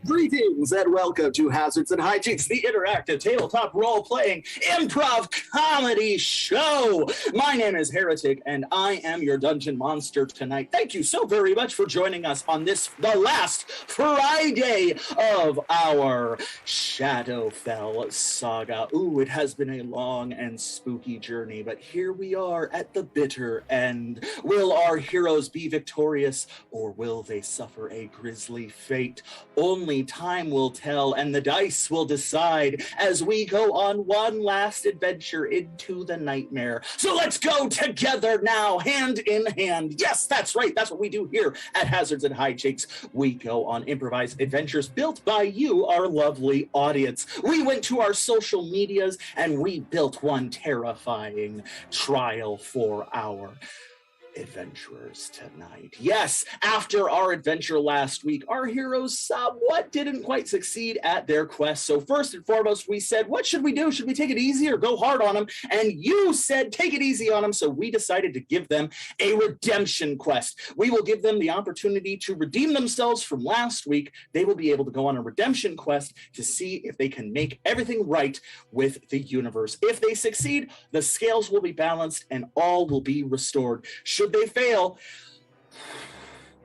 Greetings and welcome to Hazards and Hijinks, the interactive tabletop role-playing improv comedy show. My name is Heretic, and I am your dungeon monster tonight. Thank you so very much for joining us on the last Friday of our Shadowfel saga. Ooh, it has been a long and spooky journey, but here we are at the bitter end. Will our heroes be victorious, or will they suffer a grisly fate? Only time will tell, and the dice will decide as we go on one last adventure into the nightmare. So let's go together now, hand in hand. Yes, that's right. That's what we do here at Hazards and Hijinks. We go on improvised adventures built by you, our lovely audience. We went to our social medias and we built one terrifying trial for our adventurers tonight. Yes, after our adventure last week, our heroes somewhat didn't quite succeed at their quest. So first and foremost, we said, what should we do? Should we take it easy or go hard on them? And you said, take it easy on them. So we decided to give them a redemption quest. We will give them the opportunity to redeem themselves from last week. They will be able to go on a redemption quest to see if they can make everything right with the universe. If they succeed, the scales will be balanced and all will be restored. Should they fail,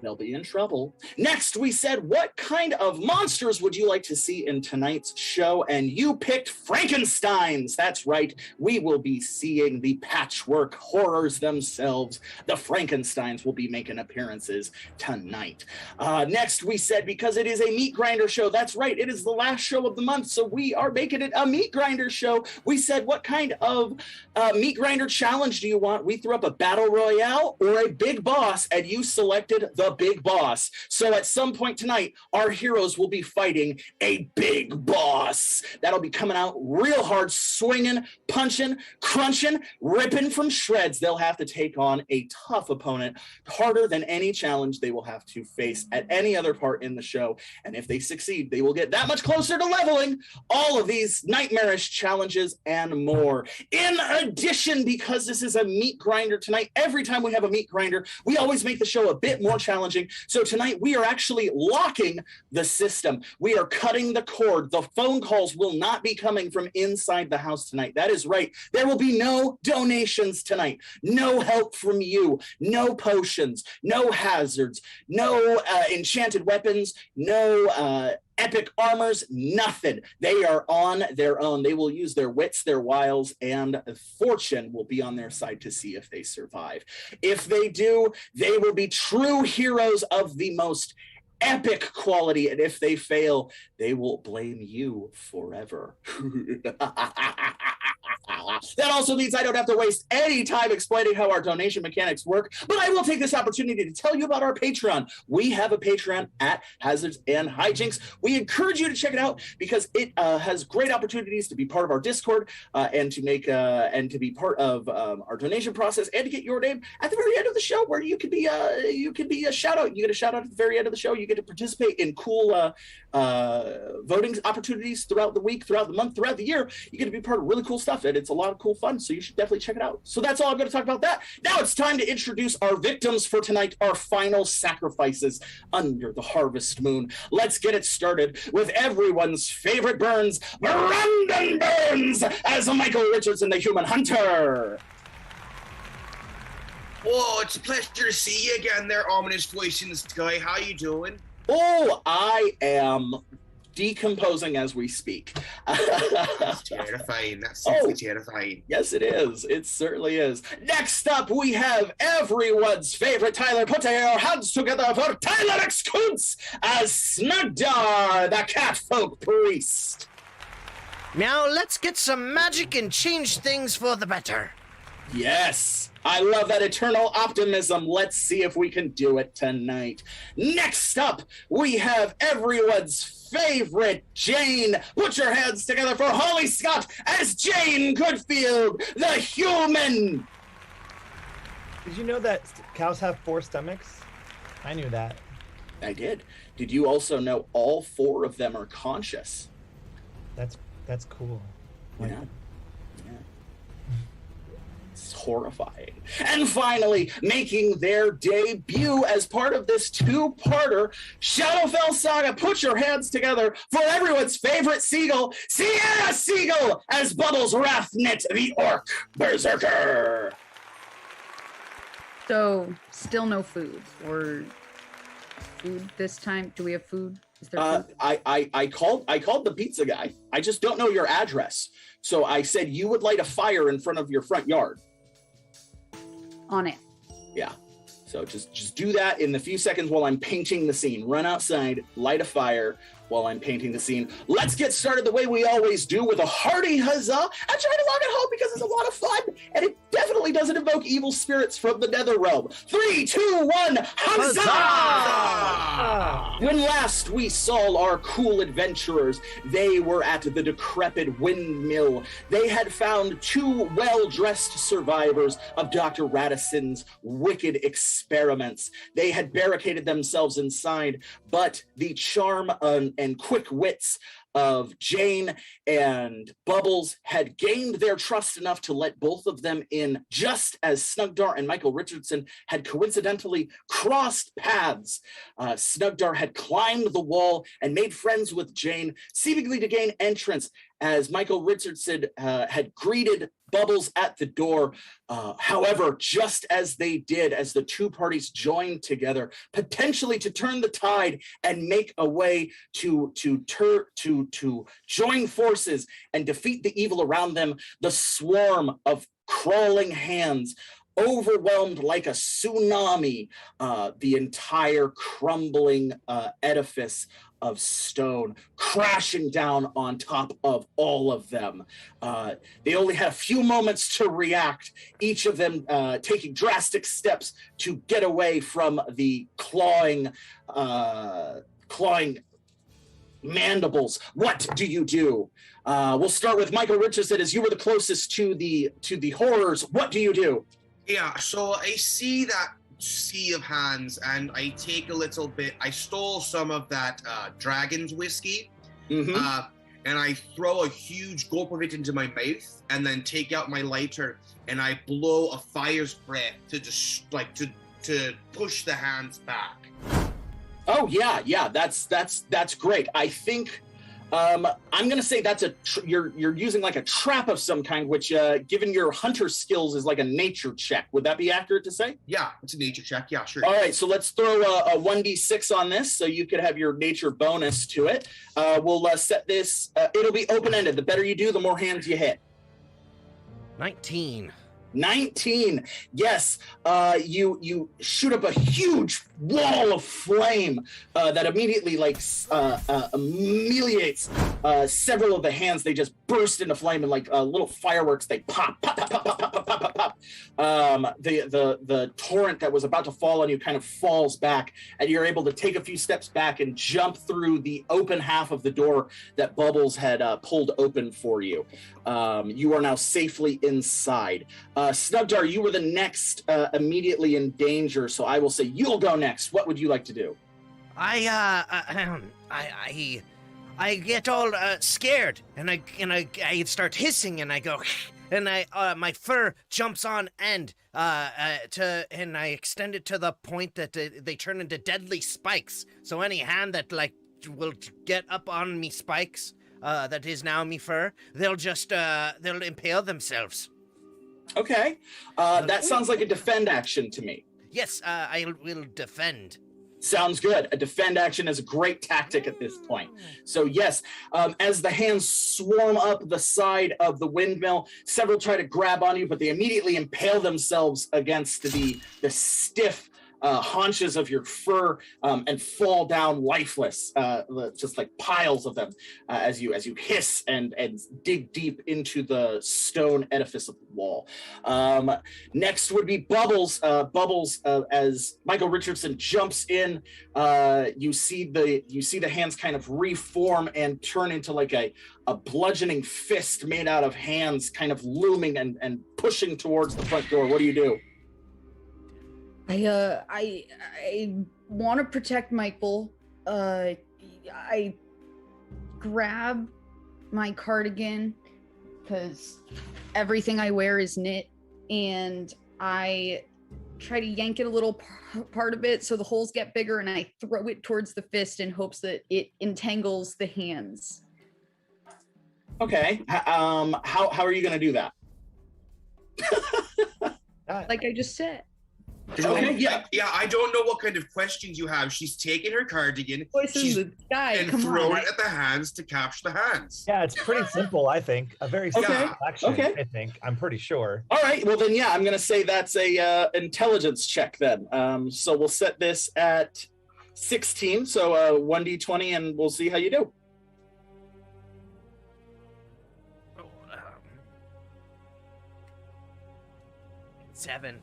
they'll be in trouble. Next, we said, what kind of monsters would you like to see in tonight's show? And you picked Frankensteins. That's right. We will be seeing the patchwork horrors themselves. The Frankensteins will be making appearances tonight. Next, we said, because it is a meat grinder show, that's right, it is the last show of the month, so we are making it a meat grinder show. We said, what kind of meat grinder challenge do you want? We threw up a battle royale or a big boss, and you selected the big boss. So at some point tonight, our heroes will be fighting a big boss. That'll be coming out real hard, swinging, punching, crunching, ripping from shreds. They'll have to take on a tough opponent, harder than any challenge they will have to face at any other part in the show. And if they succeed, they will get that much closer to leveling all of these nightmarish challenges and more. In addition, because this is a meat grinder tonight, every time we have a meat grinder, we always make the show a bit more challenging. So tonight we are actually locking the system. We are cutting the cord. The phone calls will not be coming from inside the house tonight. That is right. There will be no donations tonight. No help from you. No potions. No hazards. No enchanted weapons. No epic armors, nothing. They are on their own. They will use their wits, their wiles, and fortune will be on their side to see if they survive. If they do, they will be true heroes of the most epic quality, and if they fail, they will blame you forever. That also means I don't have to waste any time explaining how our donation mechanics work, but I will take this opportunity to tell you about our Patreon. We have a Patreon at Hazards and Hijinks. We encourage you to check it out because it has great opportunities to be part of our Discord and to make and to be part of our donation process and to get your name at the very end of the show, where you could be a shout out. You get a shout out at the very end of the show. You get to participate in cool voting opportunities throughout the week, throughout the month, throughout the year. You get to be part of really cool stuff, and it's a lot of cool fun, so you should definitely check it out. So that's all I'm going to talk about that. Now it's time to introduce our victims for tonight, our final sacrifices under the harvest moon. Let's get it started with everyone's favorite Burns, Brandon Burns, as Michael Richardson, the Human Hunter. Oh, it's a pleasure to see you again there, ominous voice in the sky. How you doing? Oh, I am decomposing as we speak. That's terrifying. That's simply terrifying. Yes, it is. It certainly is. Next up, we have everyone's favorite Tyler. Put your hands together for Tyler X. Kuntz as Snugdar, the catfolk priest. Now let's get some magic and change things for the better. Yes, I love that eternal optimism. Let's see if we can do it tonight. Next up, we have everyone's favorite Jane. Put your hands together for Holly Scott as Jane Goodfield, the human. Did you know that cows have 4 stomachs? I knew that. I did. Did you also know all 4 of them are conscious? That's cool. Yeah. horrifying. And finally, making their debut as part of this two-parter Shadowfel saga, put your hands together for everyone's favorite seagull, Sierra Seagull, as Bubbles Wrathnit, the Orc Berserker. So, still no food, or food this time? Do we have food? Is there food? I called the pizza guy. I just don't know your address. So I said you would light a fire in front of your front yard. On it. Yeah. So just do that in the few seconds while I'm painting the scene. Run outside, light a fire while I'm painting the scene. Let's get started the way we always do, with a hearty huzzah and try to log it home because it's a lot of fun and it definitely doesn't invoke evil spirits from the nether realm. 3, 2, 1, huzzah! When last we saw our cool adventurers, they were at the decrepit windmill. They had found 2 well-dressed survivors of Dr. Radicin's wicked experiments. They had barricaded themselves inside, but the charm and quick wits of Jane and Bubbles had gained their trust enough to let both of them in, just as Snugdar and Michael Richardson had coincidentally crossed paths. Snugdar had climbed the wall and made friends with Jane, seemingly to gain entrance, as Michael Richardson had greeted Bubbles at the door. However, just as they did, as the two parties joined together, potentially to turn the tide and make a way to join forces and defeat the evil around them, the swarm of crawling hands overwhelmed like a tsunami the entire crumbling edifice of stone, crashing down on top of all of them. They only had a few moments to react, each of them taking drastic steps to get away from the clawing mandibles. What do you do? We'll start with Michael Richardson, as you were the closest to the horrors. What do you do? Yeah, so I see that sea of hands and I take a little bit. I stole some of that dragon's whiskey, and I throw a huge gulp of it into my mouth, and then take out my lighter and I blow a fire's breath to just to push the hands back. Oh yeah, that's great. I think I'm gonna say that's you're using like a trap of some kind, which given your hunter skills is like a nature check. Would that be accurate to say? Yeah, it's a nature check. Yeah, sure. All right, so let's throw a 1d6 on this, so you could have your nature bonus to it. We'll set this. It'll be open-ended. The better you do, the more hands you hit. 19. Yes, you shoot up a huge wall of flame that immediately ameliorates several of the hands. They just burst into flame, and like little fireworks, they pop. The torrent that was about to fall on you kind of falls back, and you're able to take a few steps back and jump through the open half of the door that Bubbles had pulled open for you. You are now safely inside. Snugdar, you were the next immediately in danger, so I will say you'll go next. What would you like to do? I get all scared, and I start hissing, and I go, and my fur jumps on end, and I extend it to the point that they turn into deadly spikes. So any hand that will get up on me spikes, that is now me fur, they'll impale themselves. Okay, that sounds like a defend action to me. Yes, I will defend. Sounds good. A defend action is a great tactic at this point. So yes, as the hands swarm up the side of the windmill, several try to grab on you, but they immediately impale themselves against the stiff haunches of your fur and fall down lifeless, just like piles of them as you hiss and dig deep into the stone edifice of the wall. Next would be Bubbles. Bubbles, as Michael Richardson jumps in, you see the hands kind of reform and turn into like a bludgeoning fist made out of hands, kind of looming and pushing towards the front door. What do you do? I want to protect Michael. I grab my cardigan because everything I wear is knit, and I try to yank it a little part of it so the holes get bigger, and I throw it towards the fist in hopes that it entangles the hands. Okay. How are you going to do that? Like I just said. Okay, yeah. I don't know what kind of questions you have. She's taking her cardigan Voice in the sky. and Come throwing on. it at the hands to capture the hands. Yeah, it's pretty simple, I think. A very simple action, Okay. I think. I'm pretty sure. All right. Well, then, yeah, I'm going to say that's a intelligence check then. So we'll set this at 16. So 1d20, and we'll see how you do. 7.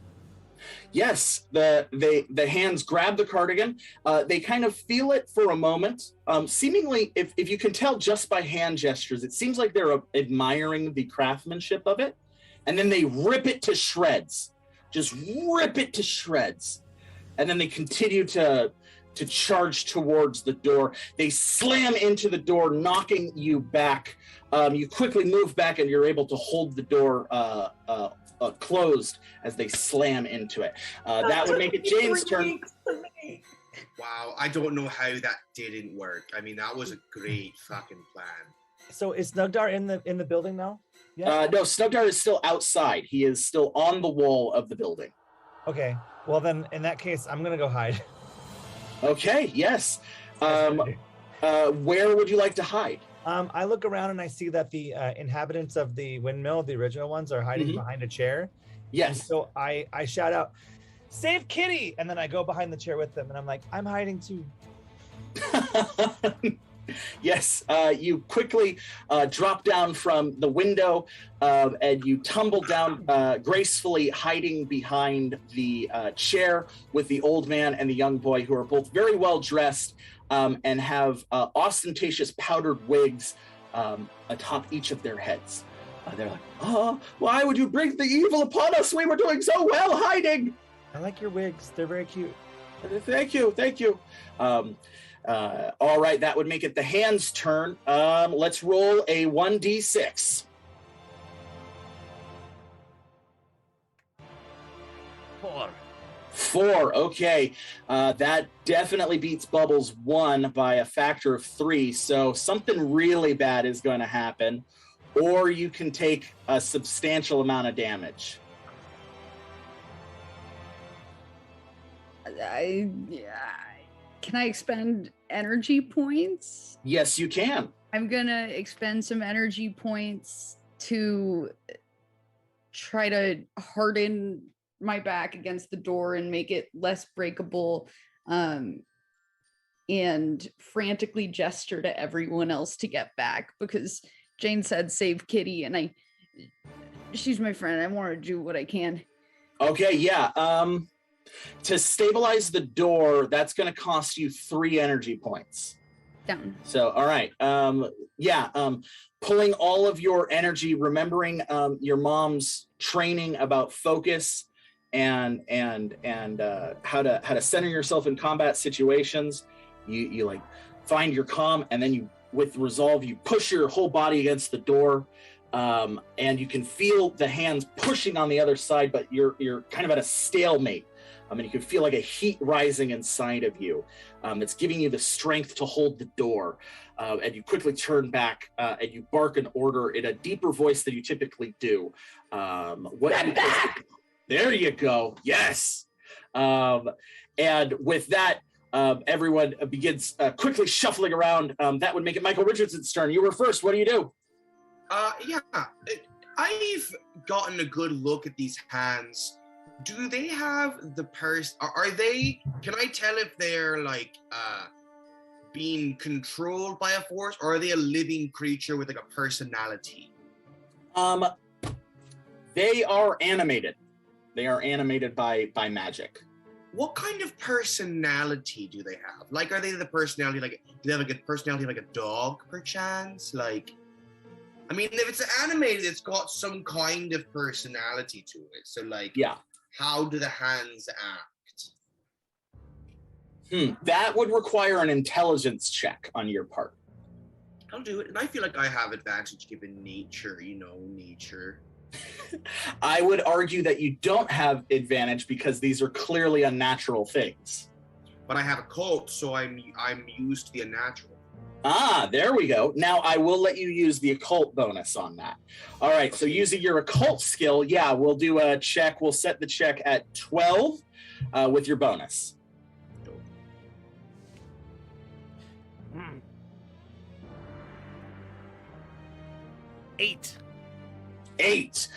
Yes, the hands grab the cardigan. They kind of feel it for a moment. Seemingly, if you can tell just by hand gestures, it seems like they're admiring the craftsmanship of it. And then they rip it to shreds. Just rip it to shreds. And then they continue to charge towards the door. They slam into the door, knocking you back. You quickly move back, and you're able to hold the door closed as they slam into it. That would make it Jane's turn. Wow, I don't know how that didn't work. I mean, that was a great fucking plan. So is Snugdar in the building now? Yeah. No, Snugdar is still outside. He is still on the wall of the building. Okay. Well, then in that case, I'm gonna go hide. Okay. Yes. Where would you like to hide? I look around and I see that the inhabitants of the windmill, the original ones, are hiding behind a chair. Yes. And so I shout out, "Save Kitty!" And then I go behind the chair with them, and I'm like, "I'm hiding too." Yes. You quickly drop down from the window, and you tumble down gracefully, hiding behind the chair with the old man and the young boy, who are both very well dressed and have ostentatious powdered wigs atop each of their heads. They're like, "Oh, why would you bring the evil upon us? We were doing so well hiding." I like your wigs; they're very cute. Thank you. All right, that would make it the hand's turn. Let's roll a 1d6. 4. Okay. That definitely beats Bubbles 1 by a factor of 3. So something really bad is going to happen, or you can take a substantial amount of damage. Can I expend energy points? Yes, you can. I'm gonna expend some energy points to try to harden my back against the door and make it less breakable, and frantically gesture to everyone else to get back, because Jane said save Kitty, and she's my friend. I want to do what I can. Okay, yeah. To stabilize the door, that's going to cost you 3 energy points. Down. So, all right. Pulling all of your energy, remembering your mom's training about focus and how to center yourself in combat situations. You like find your calm, and then you, with resolve, you push your whole body against the door. And you can feel the hands pushing on the other side, but you're kind of at a stalemate. And you can feel like a heat rising inside of you. It's giving you the strength to hold the door. And you quickly turn back and you bark an order in a deeper voice than you typically do. There you go. Yes. And with that, everyone begins quickly shuffling around. That would make it Michael Richardson's turn. You were first. What do you do? I've gotten a good look at these hands. Do they have the are they, can I tell if they're like being controlled by a force, or are they a living creature with like a personality? They are animated. They are animated by magic. What kind of personality do they have? Like, are they the personality, like, do they have like a personality like a dog, perchance? Like, I mean, if it's animated, it's got some kind of personality to it. So, like, yeah. How do the hands act? That would require an intelligence check on your part. I'll do it. And I feel like I have advantage given nature, nature. I would argue that you don't have advantage because these are clearly unnatural things. But I have a cult, so I'm used to the unnatural. Ah, there we go. Now I will let you use the occult bonus on that. All right, so using your occult skill, yeah, we'll do a check. We'll set the check at 12 with your bonus. 8. 8.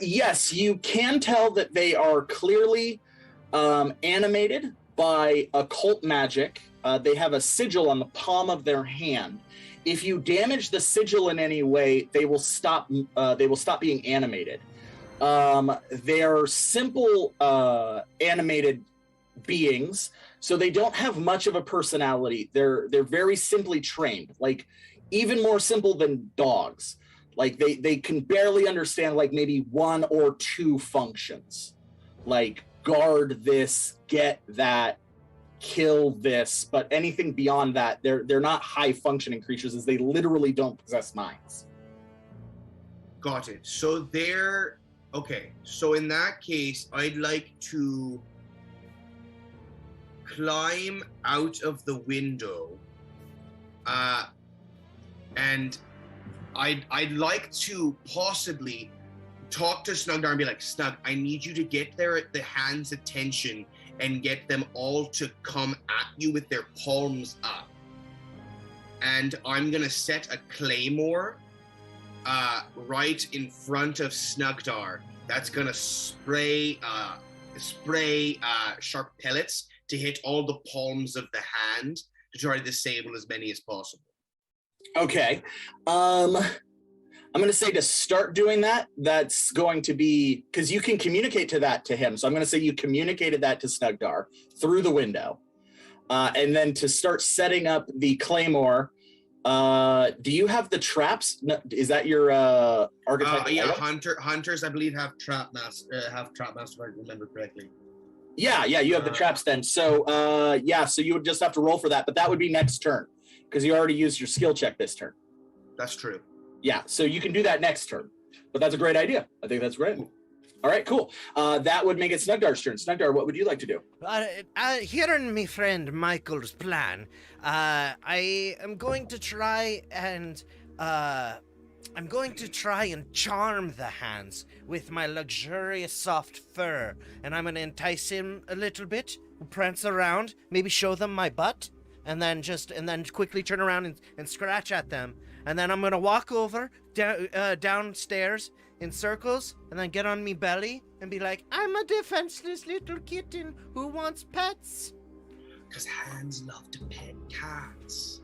Yes, you can tell that they are clearly animated by occult magic. They have a sigil on the palm of their hand. If you damage the sigil in any way, they will stop. They will stop being animated. They are simple animated beings, so they don't have much of a personality. They're very simply trained, like even more simple than dogs. Like they can barely understand like maybe 1 or 2 functions, like guard this, get that, kill this, but anything beyond that, they're not high functioning creatures, as they literally don't possess minds. Got it. So they're okay. So in that case, I'd like to climb out of the window, and I'd like to possibly talk to Snugdar and be like, Snug, I need you to get the hand's attention and get them all to come at you with their palms up. And I'm gonna set a claymore right in front of Snugdar. That's gonna spray sharp pellets to hit all the palms of the hand to try to disable as many as possible. Okay. I'm going to say to start doing that, that's going to be, because you can communicate to him. So I'm going to say you communicated that to Snugdar through the window. And then to start setting up the claymore, do you have the traps? No, is that your archetype? Yeah, hunters, I believe, have trap master, if I remember correctly. Yeah, you have the traps then. So, so you would just have to roll for that, but that would be next turn, because you already used your skill check this turn. That's true. Yeah, so you can do that next turn. But that's a great idea. I think that's great. All right, cool. That would make it Snugdar's turn. Snugdar, what would you like to do? Hearing me friend Michael's plan, I am going to try and charm the hands with my luxurious soft fur, and I'm going to entice him a little bit, prance around, maybe show them my butt, and then quickly turn around and scratch at them. And then I'm going to walk over downstairs in circles and then get on me belly and be like, I'm a defenseless little kitten who wants pets. Because hands love to pet cats.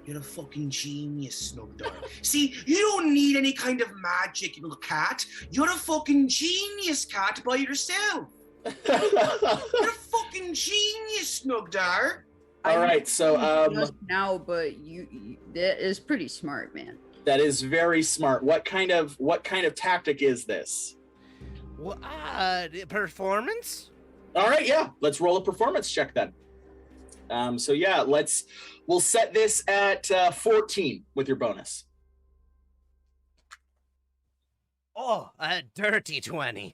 You're a fucking genius, Snugdar. See, you don't need any kind of magic, little cat. You're a fucking genius, cat, by yourself. You're a fucking genius, Snugdar. All right, so just now, but you that is pretty smart, man. That is very smart. What kind of tactic is this? Performance? All right, yeah. Let's roll a performance check then. We'll set this at 14 with your bonus. Oh, a dirty 20.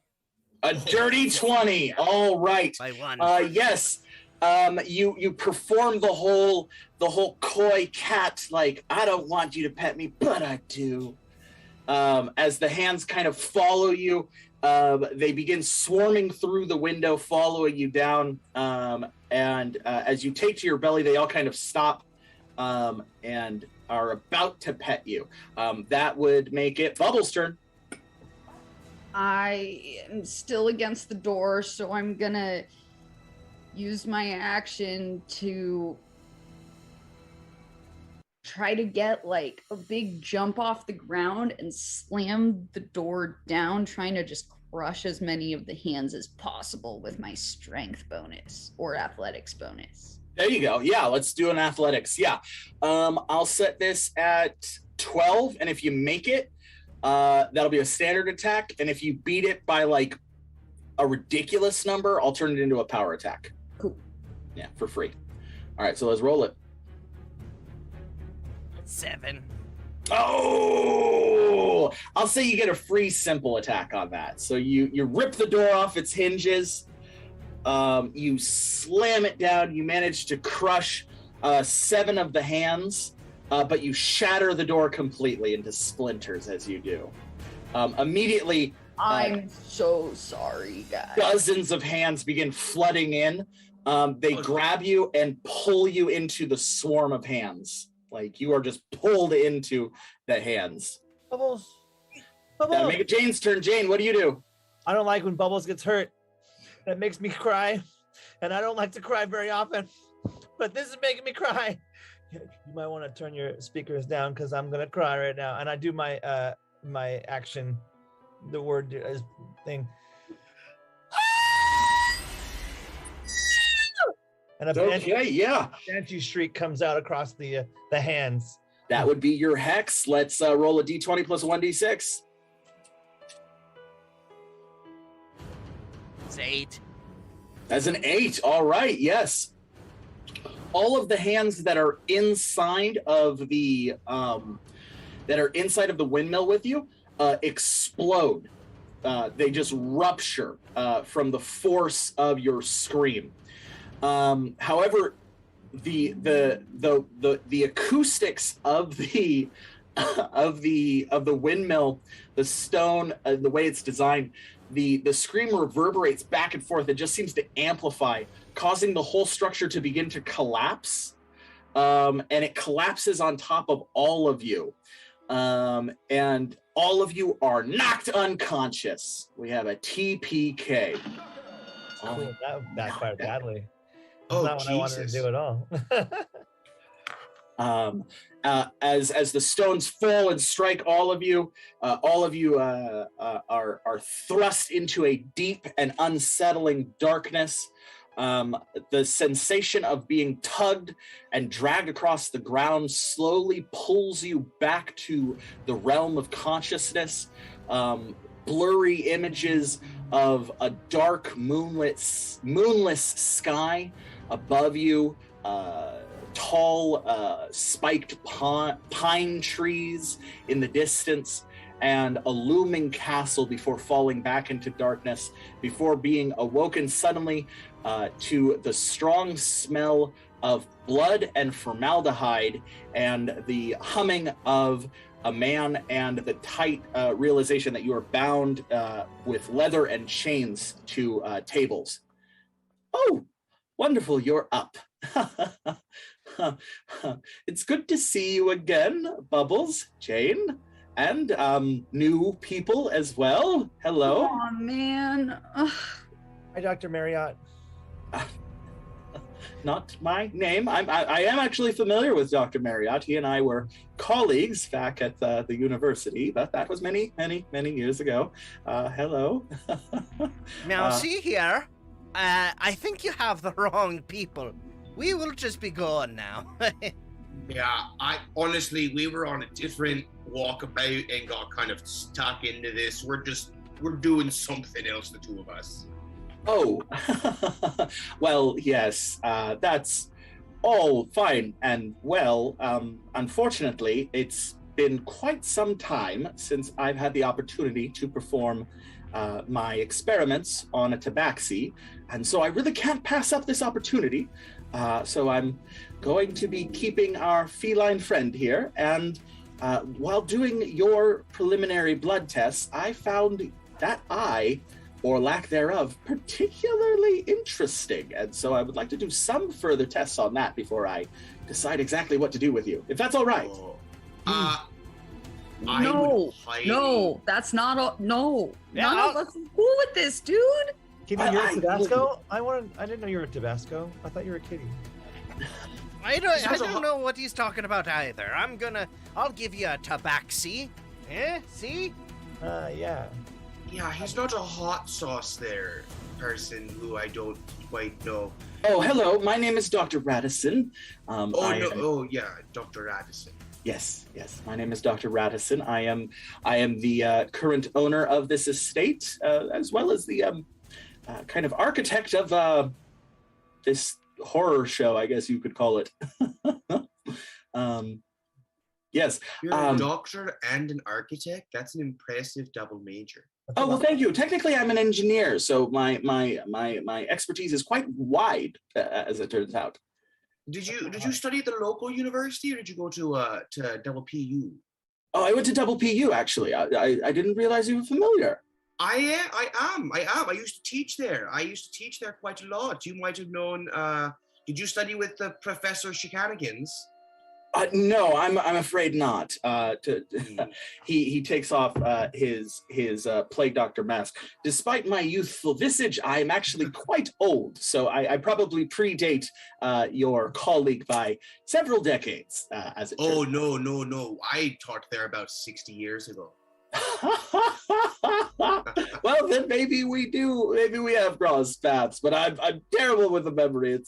A dirty 20. All right. By 1. Yes. You perform the whole coy cat, like, I don't want you to pet me, but I do. As the hands kind of follow you, they begin swarming through the window, following you down. And as you take to your belly, they all kind of stop and are about to pet you. That would make it Bubble's turn. I am still against the door, so I'm gonna use my action to try to get like a big jump off the ground and slam the door down, trying to just crush as many of the hands as possible with my strength bonus or athletics bonus. There you go. Yeah, let's do an athletics. Yeah. I'll set this at 12, and if you make it, that'll be a standard attack, and if you beat it by like a ridiculous number, I'll turn it into a power attack. Cool. Yeah, for free. All right, so let's roll it. 7. Oh, I'll say you get a free simple attack on that. So you rip the door off its hinges. You slam it down. You manage to crush 7 of the hands, but you shatter the door completely into splinters as you do. Immediately, I'm so sorry, guys. dozens of hands begin flooding in. They grab you and pull you into the swarm of hands. Like you are just pulled into the hands. Bubbles. That'll make it Jane's turn. Jane, what do you do? I don't like when Bubbles gets hurt. That makes me cry. And I don't like to cry very often. But this is making me cry. You might want to turn your speakers down because I'm going to cry right now. And I do my my action, the word thing. And a banshee shriek comes out across the hands. That would be your hex. Let's roll a d20 plus 1d6. It's 8. That's an 8. All right. Yes. All of the hands that are inside of the windmill with you explode. They just rupture from the force of your scream. However, the acoustics of the windmill, the stone, the way it's designed, the scream reverberates back and forth. It just seems to amplify, causing the whole structure to begin to collapse. And it collapses on top of all of you. And all of you are knocked unconscious. We have a TPK. Cool. That backfired badly. Oh, Not what I wanted to do at all. As the stones fall and strike all of you are thrust into a deep and unsettling darkness. The sensation of being tugged and dragged across the ground slowly pulls you back to the realm of consciousness. Blurry images of a dark moonless sky above you, tall spiked pine trees in the distance, and a looming castle before falling back into darkness, before being awoken suddenly to the strong smell of blood and formaldehyde and the humming of a man and the tight realization that you are bound with leather and chains to tables. Oh, wonderful, you're up. It's good to see you again, Bubbles, Jane, and new people as well. Hello. Oh man. Ugh. Hi, Dr. Marriott. Not my name. I am actually familiar with Dr. Marriott. He and I were colleagues back at the university, but that was many years ago. Hello. Now, see here. I think you have the wrong people. We will just be going now. Yeah, we were on a different walkabout and got kind of stuck into this. We're doing something else, the two of us. Oh, well, yes, that's all fine and well. Unfortunately, it's been quite some time since I've had the opportunity to perform my experiments on a tabaxi, and so I really can't pass up this opportunity. So I'm going to be keeping our feline friend here, and while doing your preliminary blood tests, I found that eye, or lack thereof, particularly interesting, and so I would like to do some further tests on that before I decide exactly what to do with you, if that's all right. No, that's not all. No, Yeah, none of us are cool with this, dude. Kitty, you're a Tabasco? I didn't know you were a Tabasco. I thought you were a kitty. I don't know what he's talking about either. I'll give you a tabaxi. Eh? See? Yeah. Yeah, he's not a hot sauce there person who I don't quite know. Oh, hello. My name is Doctor Radicin. Doctor Radicin. Yes. My name is Doctor Radicin. I am the current owner of this estate, as well as the kind of architect of this horror show, I guess you could call it. Yes. You're a doctor and an architect. That's an impressive double major. Oh, well, thank you. Technically, I'm an engineer, so my expertise is quite wide, as it turns out. Did you study at the local university, or did you go to double PU? Oh, I went to double PU, actually. I didn't realize you were familiar. I am. I used to teach there. I used to teach there quite a lot. You might have known. Did you study with the Professor Shenanigans? No, I'm afraid not. He takes off his plague doctor mask. Despite my youthful visage, I am actually quite old, so I probably predate your colleague by several decades. As it turns out. No! I taught there about 60 years ago. Well, then maybe we do. Maybe we have crossed paths, but I'm terrible with the memory.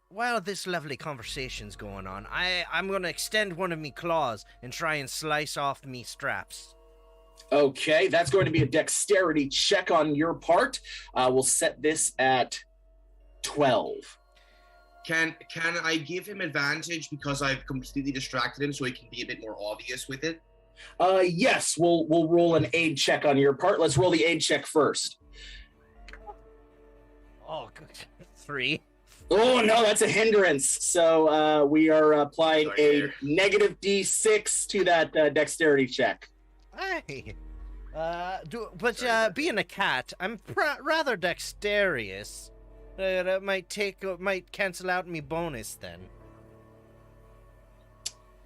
While this lovely conversation's going on, I'm gonna extend one of me claws and try and slice off me straps. Okay, that's going to be a dexterity check on your part. We'll set this at 12. Can I give him advantage because I've completely distracted him so he can be a bit more obvious with it? Yes, we'll roll an aid check on your part. Let's roll the aid check first. Oh, good. 3. Oh, no, that's a hindrance. So we are applying a negative D6 to that dexterity check. Hey. Being a cat, I'm rather dexterous. That might cancel out me bonus then.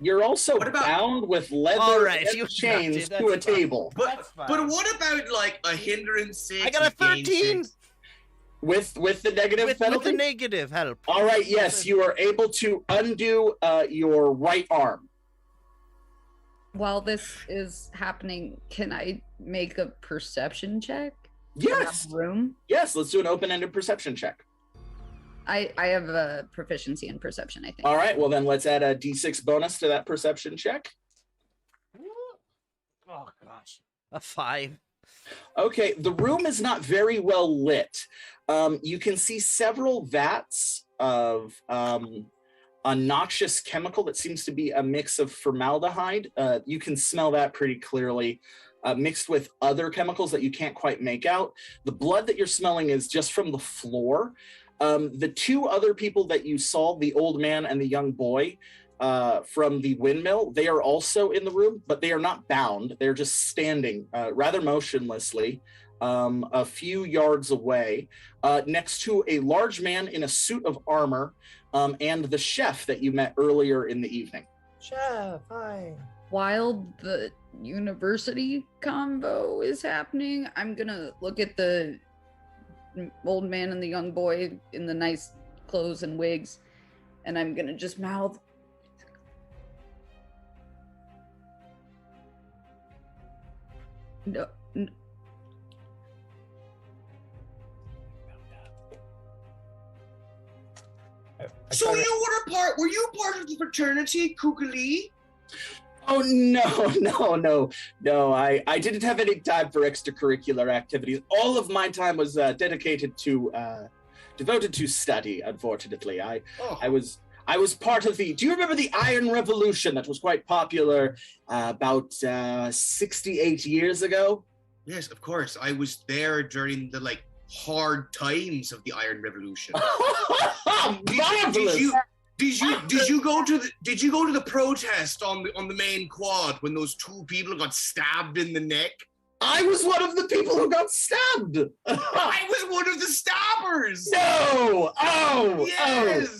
You're also bound with leather and chains to a table. But what about like a hindrance 6? I got a 13. With the negative penalty? With the negative help. All right, yes, you are able to undo your right arm. While this is happening, can I make a perception check? Yes. Room? Yes, let's do an open-ended perception check. I have a proficiency in perception, I think. All right, well then let's add a D6 bonus to that perception check. Oh, gosh. A 5. Okay, the room is not very well lit. You can see several vats of a noxious chemical that seems to be a mix of formaldehyde. You can smell that pretty clearly, mixed with other chemicals that you can't quite make out. The blood that you're smelling is just from the floor. The two other people that you saw, the old man and the young boy from the windmill, they are also in the room, but they are not bound. They're just standing rather motionlessly a few yards away next to a large man in a suit of armor and the chef that you met earlier in the evening. Chef, hi. While the university convo is happening, I'm gonna look at the old man and the young boy in the nice clothes and wigs, and I'm gonna just mouth, no. So were you part of the fraternity, Kukuli? Oh, no. I didn't have any time for extracurricular activities. All of my time was devoted to study, unfortunately. I was part of do you remember the Iron Revolution that was quite popular about 68 years ago? Yes, of course. I was there during the hard times of the Iron Revolution. Did you go to the protest on the main quad when those two people got stabbed in the neck? I was one of the people who got stabbed. I was one of the stabbers. No. Oh. Yes.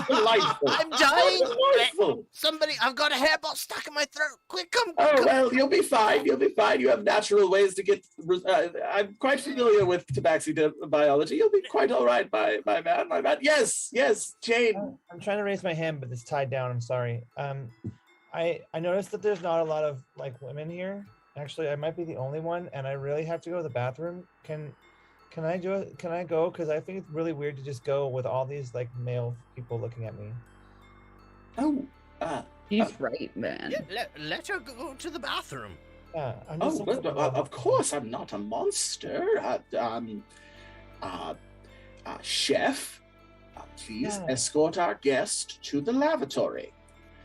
Delightful. I'm dying. Delightful. Somebody, I've got a hairball stuck in my throat. Quick, come. Well, you'll be fine. You have natural ways to get. I'm quite familiar with tabaxi biology. You'll be quite all right, my man. Yes, Jane. I'm trying to raise my hand, but it's tied down. I'm sorry. I noticed that there's not a lot of women here. Actually, I might be the only one, and I really have to go to the bathroom. Can I go? Because I think it's really weird to just go with all these male people looking at me. Oh, he's right, man. Yeah, let her go to the bathroom. Yeah. Of course, I'm not a monster. Chef, please escort our guest to the lavatory.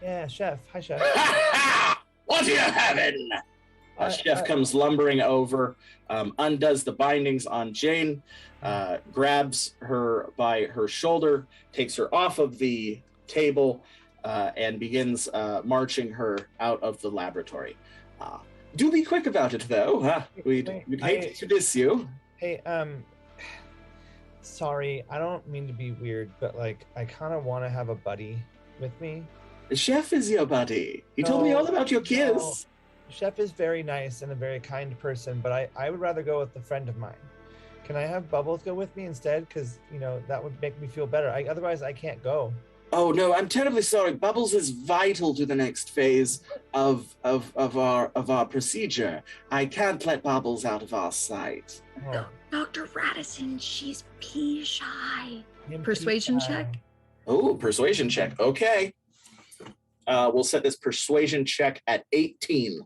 Yeah, chef. Hi, chef. What are you having? Chef comes lumbering over, undoes the bindings on Jane, grabs her by her shoulder, takes her off of the table, and begins marching her out of the laboratory. Do be quick about it, though. We'd hate to diss you. Hey, sorry, I don't mean to be weird, but like, I kind of want to have a buddy with me. The chef is your buddy. He told me all about your kiss. No. Chef is very nice and a very kind person, but I would rather go with a friend of mine. Can I have Bubbles go with me instead? Because, you know, that would make me feel better. Otherwise, I can't go. Oh, no, I'm terribly sorry. Bubbles is vital to the next phase of our procedure. I can't let Bubbles out of our sight. Oh. Dr. Radicin, she's pea shy. Him Persuasion too. check? Oh, persuasion check. Okay. We'll set this persuasion check at 18.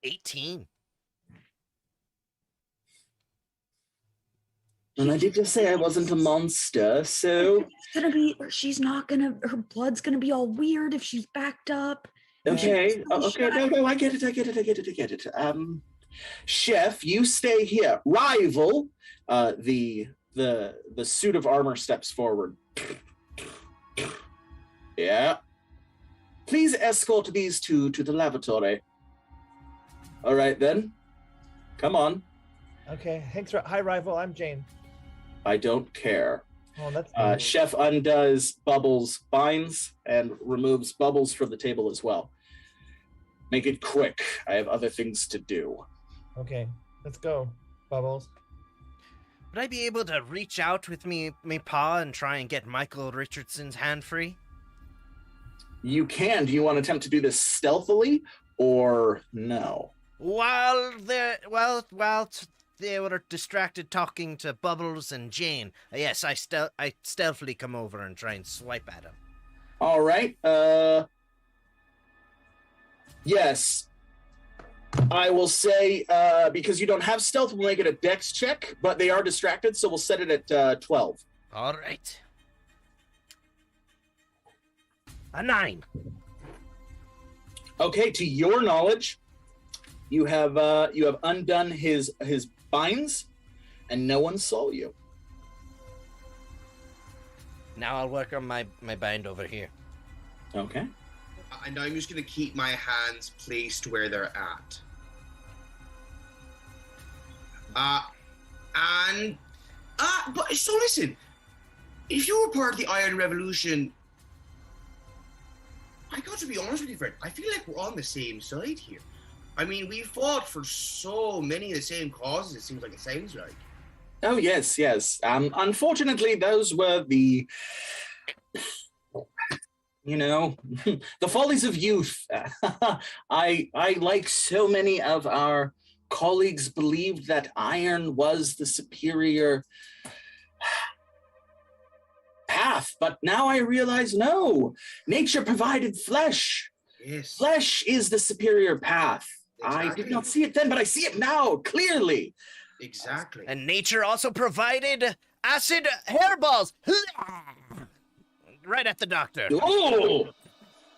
18. And I did just say I wasn't a monster, so... She's not gonna, her blood's gonna be all weird if she's backed up. Okay, okay, no, I get it. Chef, you stay here. Rival, the suit of armor steps forward. Yeah. Please escort these two to the lavatory. All right, then. Come on. Okay, thanks. Hi, Rival. I'm Jane. I don't care. Oh, that's nice. Chef undoes Bubbles' binds and removes Bubbles from the table as well. Make it quick. I have other things to do. Okay, let's go, Bubbles. Would I be able to reach out with me paw and try and get Michael Richardson's hand free? You can. Do you want to attempt to do this stealthily or no? While they were distracted talking to Bubbles and Jane, yes, I stealthily come over and try and swipe at him. All right. Yes. I will say, because you don't have stealth, we'll make it a dex check, but they are distracted, so we'll set it at 12. All right. A 9. Okay, to your knowledge, you have undone his binds, and no one saw you. Now I'll work on my bind over here. Okay. And I'm just going to keep my hands placed where they're at. But so listen, if you were part of the Iron Revolution, I got to be honest with you, friend, I feel like we're on the same side here. I mean, we fought for so many of the same causes, it sounds like. Oh, yes. Unfortunately, those were the follies of youth. I like so many of our colleagues believed that iron was the superior path, but now I realize no. Nature provided flesh. Yes. Flesh is the superior path. Exactly. I did not see it then, but I see it now, clearly. Exactly. And nature also provided acid hairballs. Right at the doctor. Oh!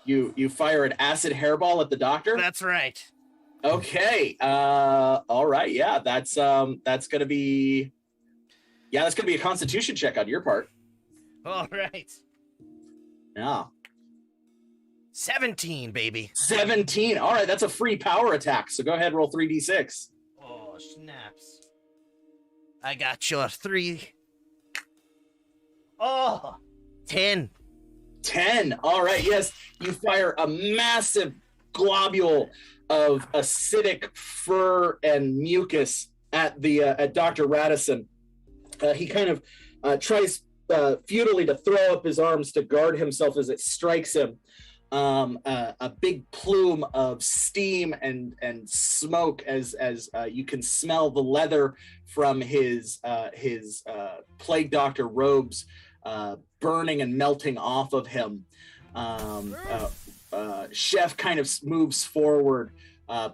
You fire an acid hairball at the doctor? That's right. Okay. All right. Yeah, that's gonna be a Constitution check on your part. All right. Yeah. 17, baby. 17. All right, that's a free power attack. So go ahead, roll 3d6. Oh, snaps. I got your 3. Oh, 10. 10. All right. Yes, you fire a massive globule of acidic fur and mucus at Dr. Radicin. He kind of tries futilely to throw up his arms to guard himself as it strikes him. A big plume of steam and smoke as you can smell the leather from his plague doctor robes burning and melting off of him. Chef kind of moves forward,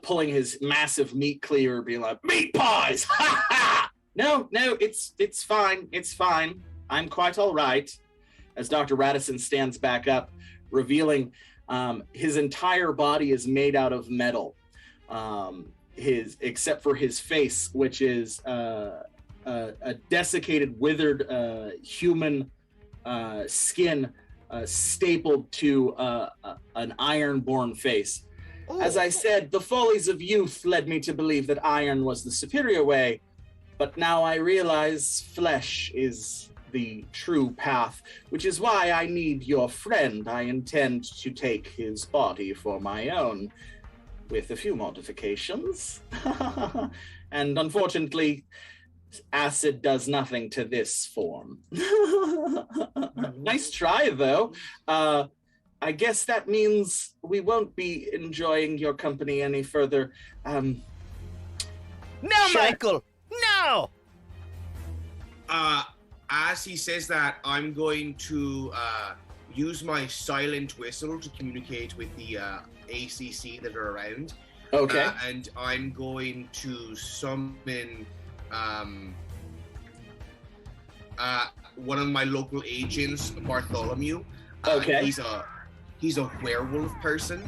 pulling his massive meat cleaver, being like, "Meat pies! Ha ha! No, it's fine. It's fine. I'm quite all right." As Dr. Radicin stands back up, revealing his entire body is made out of metal. Except for his face, which is a desiccated, withered human skin stapled to an iron-born face. Ooh. As I said, the follies of youth led me to believe that iron was the superior way, but now I realize flesh is the true path, which is why I need your friend. I intend to take his body for my own, with a few modifications. And unfortunately, acid does nothing to this form. Nice try, though. I guess that means we won't be enjoying your company any further. No, Michael! No! As he says that, I'm going to use my silent whistle to communicate with the ACC that are around. Okay. And I'm going to summon one of my local agents, Bartholomew. Okay. He's a werewolf person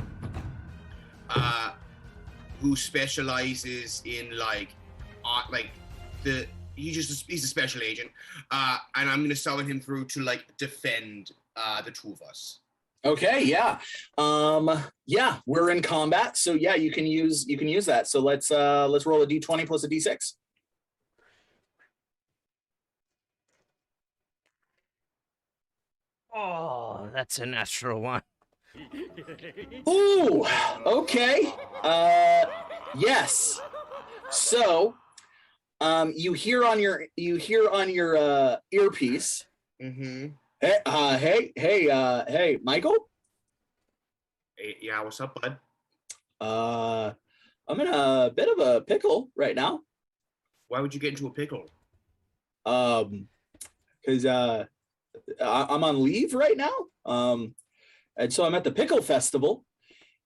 who specializes in he's a special agent, and I'm gonna summon him through to defend the two of us. Okay, yeah. Yeah, we're in combat, so yeah, you can use that. So let's roll a d20 plus a d6. Oh, that's a natural one. Ooh, okay. Yes. So, you hear on your earpiece. Mm-hmm. Hey, Michael. Hey, yeah, what's up, bud? I'm in a bit of a pickle right now. Why would you get into a pickle? Because I'm on leave right now. And so I'm at the Pickle Festival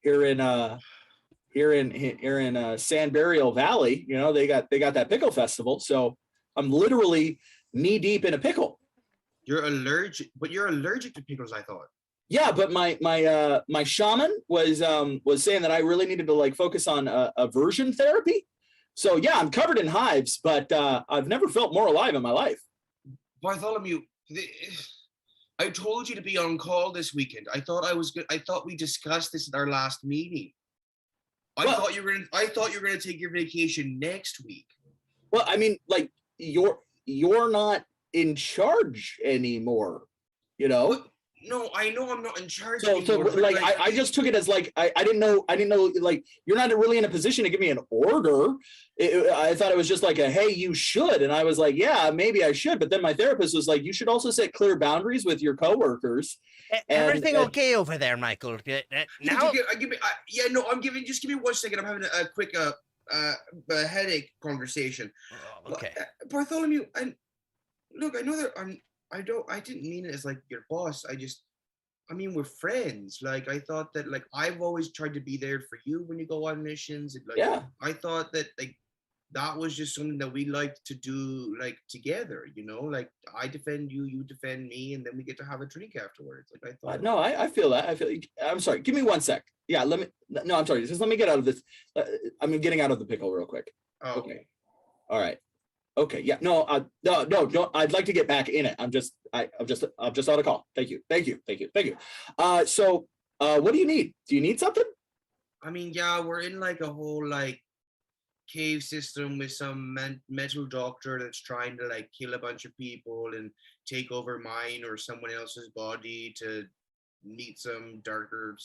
here in San Burial Valley. You know, they got that Pickle Festival. So I'm literally knee deep in a pickle. You're allergic to pickles, I thought. Yeah, but my shaman was saying that I really needed to focus on aversion therapy. So yeah, I'm covered in hives, but I've never felt more alive in my life. Bartholomew, I told you to be on call this weekend. I thought we discussed this at our last meeting. I thought you were gonna take your vacation next week. Well, I mean, you're not in charge anymore, you know? What? No, I know I'm not in charge so anymore. I just took it as I didn't know you're not really in a position to give me an order. I thought it was just hey, you should, and I was like, yeah, maybe I should. But then my therapist was like, you should also set clear boundaries with your coworkers. Everything okay over there, Michael? Now, just give me 1 second. I'm having a quick headache conversation. Oh, okay. Bartholomew, I know that I didn't mean it as your boss. I mean, we're friends. I thought that I've always tried to be there for you when you go on missions. And, yeah. I thought that that was just something that we liked to do together, you know, I defend you, you defend me, and then we get to have a drink afterwards. I thought. No, I feel that. I'm sorry. Give me 1 sec. Yeah, I'm sorry. Just let me get out of this. I'm getting out of the pickle real quick. Oh. Okay. All right. Okay. Yeah. No. No. I'd like to get back in it. I'm just on a call. Thank you. So, what do you need? Do you need something? I mean, yeah, we're in a whole cave system with some metal doctor that's trying to kill a bunch of people and take over mine or someone else's body to meet some darker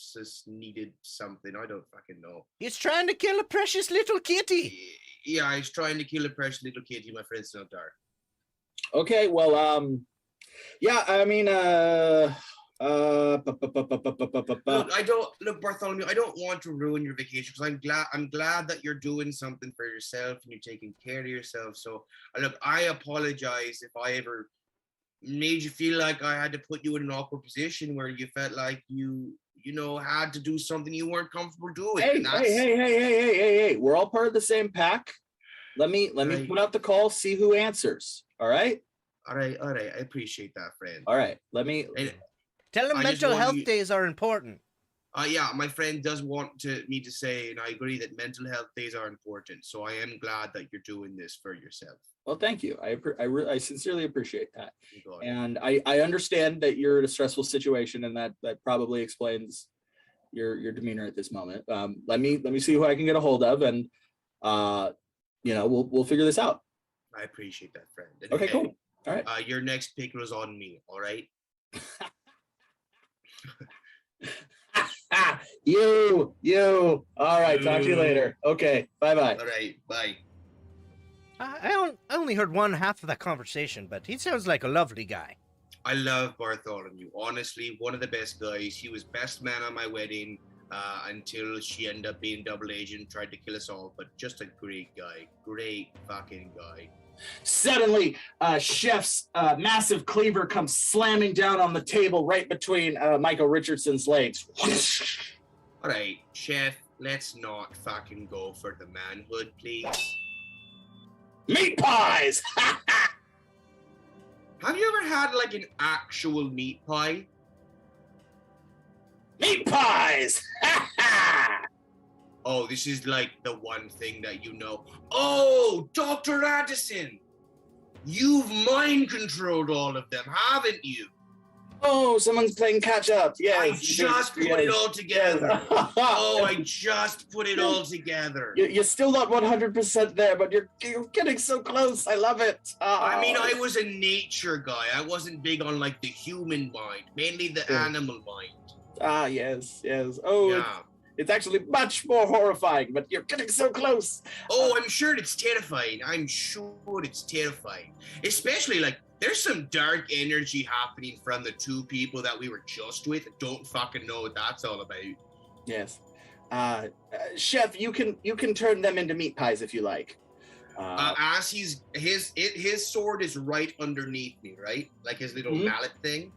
needed something. I don't fucking know. He's trying to kill a precious little kitty. Yeah, he's trying to kill a precious little kitty. My friend's not dark. Okay, well, yeah, I mean, Look, Bartholomew, I don't want to ruin your vacation because I'm glad that you're doing something for yourself and you're taking care of yourself. So look, I apologize if I ever made you feel like I had to put you in an awkward position where you felt like you had to do something you weren't comfortable doing. Hey, we're all part of the same pack. Let me put out the call, see who answers. All right. I appreciate that, friend. All right. Let me. Tell him I just mental want health you- days are important. Yeah, my friend does want me to say, and I agree that mental health days are important. So I am glad that you're doing this for yourself. Well, thank you. I sincerely appreciate that. God. And I understand that you're in a stressful situation, and that probably explains your demeanor at this moment. Let me see who I can get a hold of, and we'll figure this out. I appreciate that, friend. And Okay, hey, cool. All right. Your next pick was on me. All right. You. All right. Talk to you later. Okay. Bye. All right. Bye. I only heard one half of that conversation, but he sounds like a lovely guy. I love Bartholomew. Honestly, one of the best guys. He was best man on my wedding until she ended up being double agent, tried to kill us all. But just a great guy. Great fucking guy. Suddenly, Chef's massive cleaver comes slamming down on the table right between Michael Richardson's legs. All right, Chef, let's not fucking go for the manhood, please. Meat pies! Have you ever had like an actual meat pie? Meat pies! Oh, this is like the one thing that you know. Oh, Doctor Radicin! You've mind controlled all of them, haven't you? Oh, someone's playing catch up. Yes. I just put it all together. Oh, I just put it all together. You're still not 100% there, but you're getting so close. I love it. I mean, I was a nature guy. I wasn't big on like the human mind, mainly the animal mind. Yes. Oh, Yeah. it's actually much more horrifying, but you're getting so close. Oh, I'm sure it's terrifying. I'm sure it's terrifying. Especially, like, there's some dark energy happening from the two people that we were just with. Don't fucking know what that's all about. Yes. Chef, you can turn them into meat pies if you like. As his sword is right underneath me, right? Like his little mallet thing.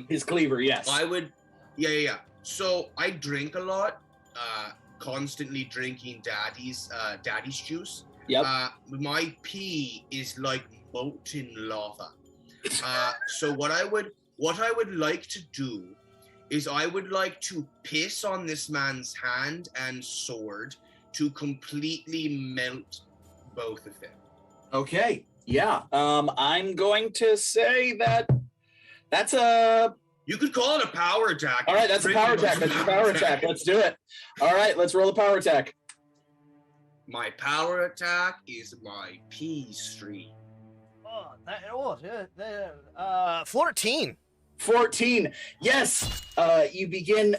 His cleaver, yes. I would, yeah. So I drink a lot, constantly drinking daddy's juice. Yep. My pee is like molten lava. So what I would like to do is I would like to piss on this man's hand and sword to completely melt both of them. Okay. Yeah. I'm going to say that's a. You could call it a power attack. All right, that's a power attack. That's a power attack. Let's do it. All right, let's roll a power attack. My power attack is my pee stream. 14. 14. Yes. You begin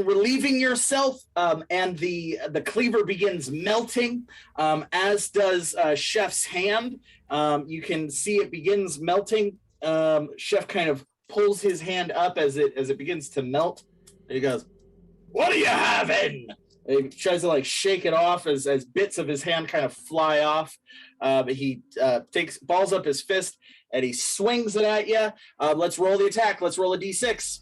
relieving yourself, and the cleaver begins melting, as does Chef's hand. You can see it begins melting. Chef kind of pulls his hand up as it begins to melt. And he goes, "What are you having?" And he tries to like shake it off as bits of his hand kind of fly off. He balls up his fist and he swings it at you. Let's roll the attack. Let's roll a d6.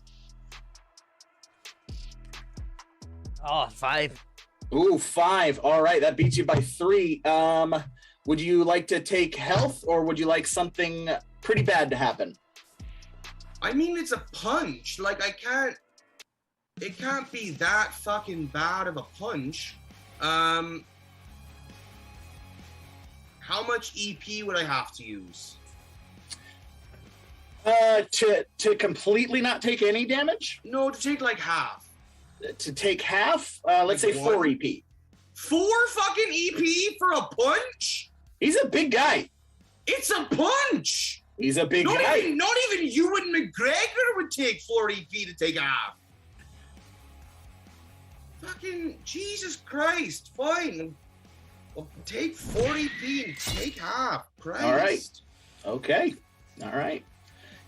5. Ooh, 5. All right, that beats you by 3. Would you like to take health, or would you like something pretty bad to happen? I mean, it's a punch. Like, it can't be that fucking bad of a punch. How much EP would I have to use? To completely not take any damage? No, to take like half. To take half? Let's say 4 EP. 4 fucking EP for a punch? He's a big guy. It's a punch! He's a big guy. Not even Ewan McGregor would take 4 EP to take half. Fucking Jesus Christ. Fine. Well, take 4 EP and take half. Christ. All right. Okay. All right.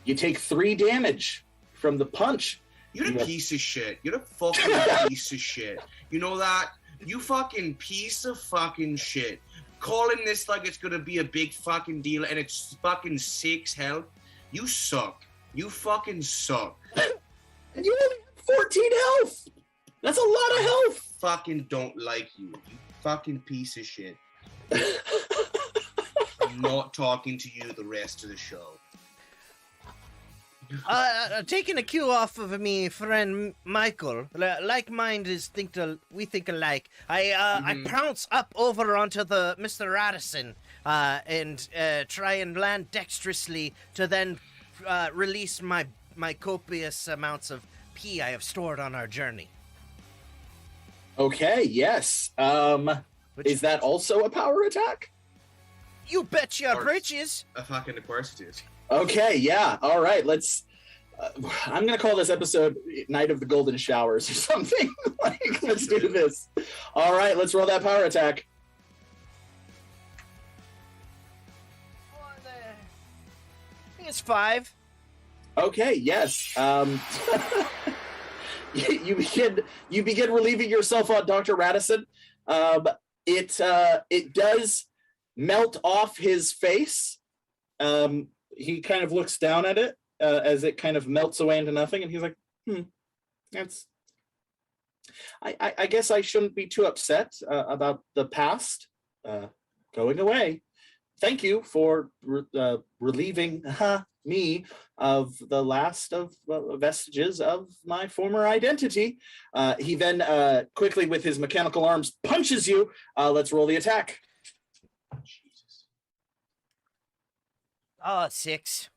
You take 3 damage from the punch. You're a piece of shit. You're a fucking piece of shit. You know that? You fucking piece of fucking shit. Calling this like it's gonna be a big fucking deal and it's fucking 6 health. You suck. You fucking suck. And you only have 14 health. That's a lot of health. Fucking don't like you. You fucking piece of shit. I'm not talking to you the rest of the show. Taking a cue off of me friend Michael, like minds we think alike. I pounce up over onto the Mr. Radicin, and try and land dexterously to then release my copious amounts of pee I have stored on our journey. Okay, yes. Is that also a power attack? You bet your britches. A fucking of course it is. Okay, yeah. All right, let's... I'm going to call this episode Night of the Golden Showers or something. Let's do this. All right, let's roll that power attack. It's 5. Okay, yes. You begin relieving yourself on Dr. Radicin. It does melt off his face. He kind of looks down at it as it kind of melts away into nothing, and he's like, that's... I guess I shouldn't be too upset about the past going away. Thank you for relieving me of the last of vestiges of my former identity. He then quickly, with his mechanical arms, punches you. Let's roll the attack. Jesus. Oh, 6.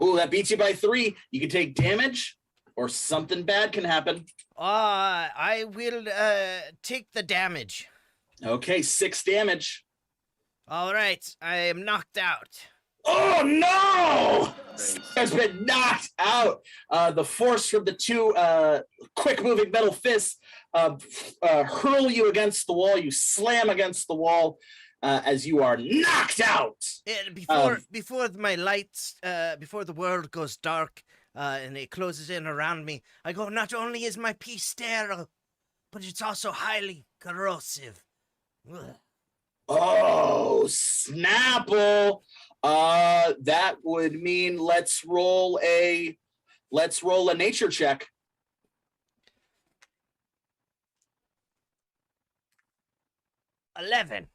Ooh, that beats you by 3. You can take damage, or something bad can happen. I will take the damage. Okay, 6 damage. All right, I am knocked out. Oh no! Has been knocked out. The force from the 2 quick-moving metal fists hurl you against the wall. You slam against the wall as you are knocked out. Before my lights, before the world goes dark and it closes in around me, I go, not only is my pee sterile, but it's also highly corrosive. Ugh. Oh, Snapple. That would mean let's roll a nature check. 11.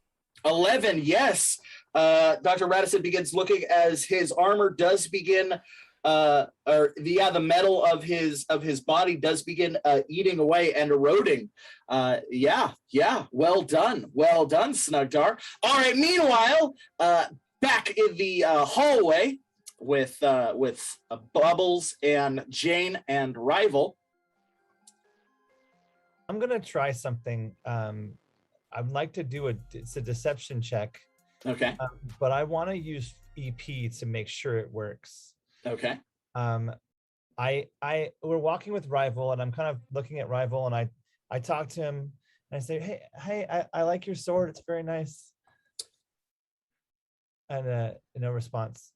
11, yes. Dr. Radicin begins looking as his armor does begin, the metal of his body does begin eating away and eroding. Yeah. Well done, Snugdar. All right. Meanwhile, back in the hallway with Bubbles and Jane and Rival. I'm gonna try something. I'd like to do it's a deception check. Okay. But I want to use EP to make sure it works. Okay. We're walking with Rival, and I'm kind of looking at Rival, and I talk to him, and I say, hey, I like your sword. It's very nice. And no response.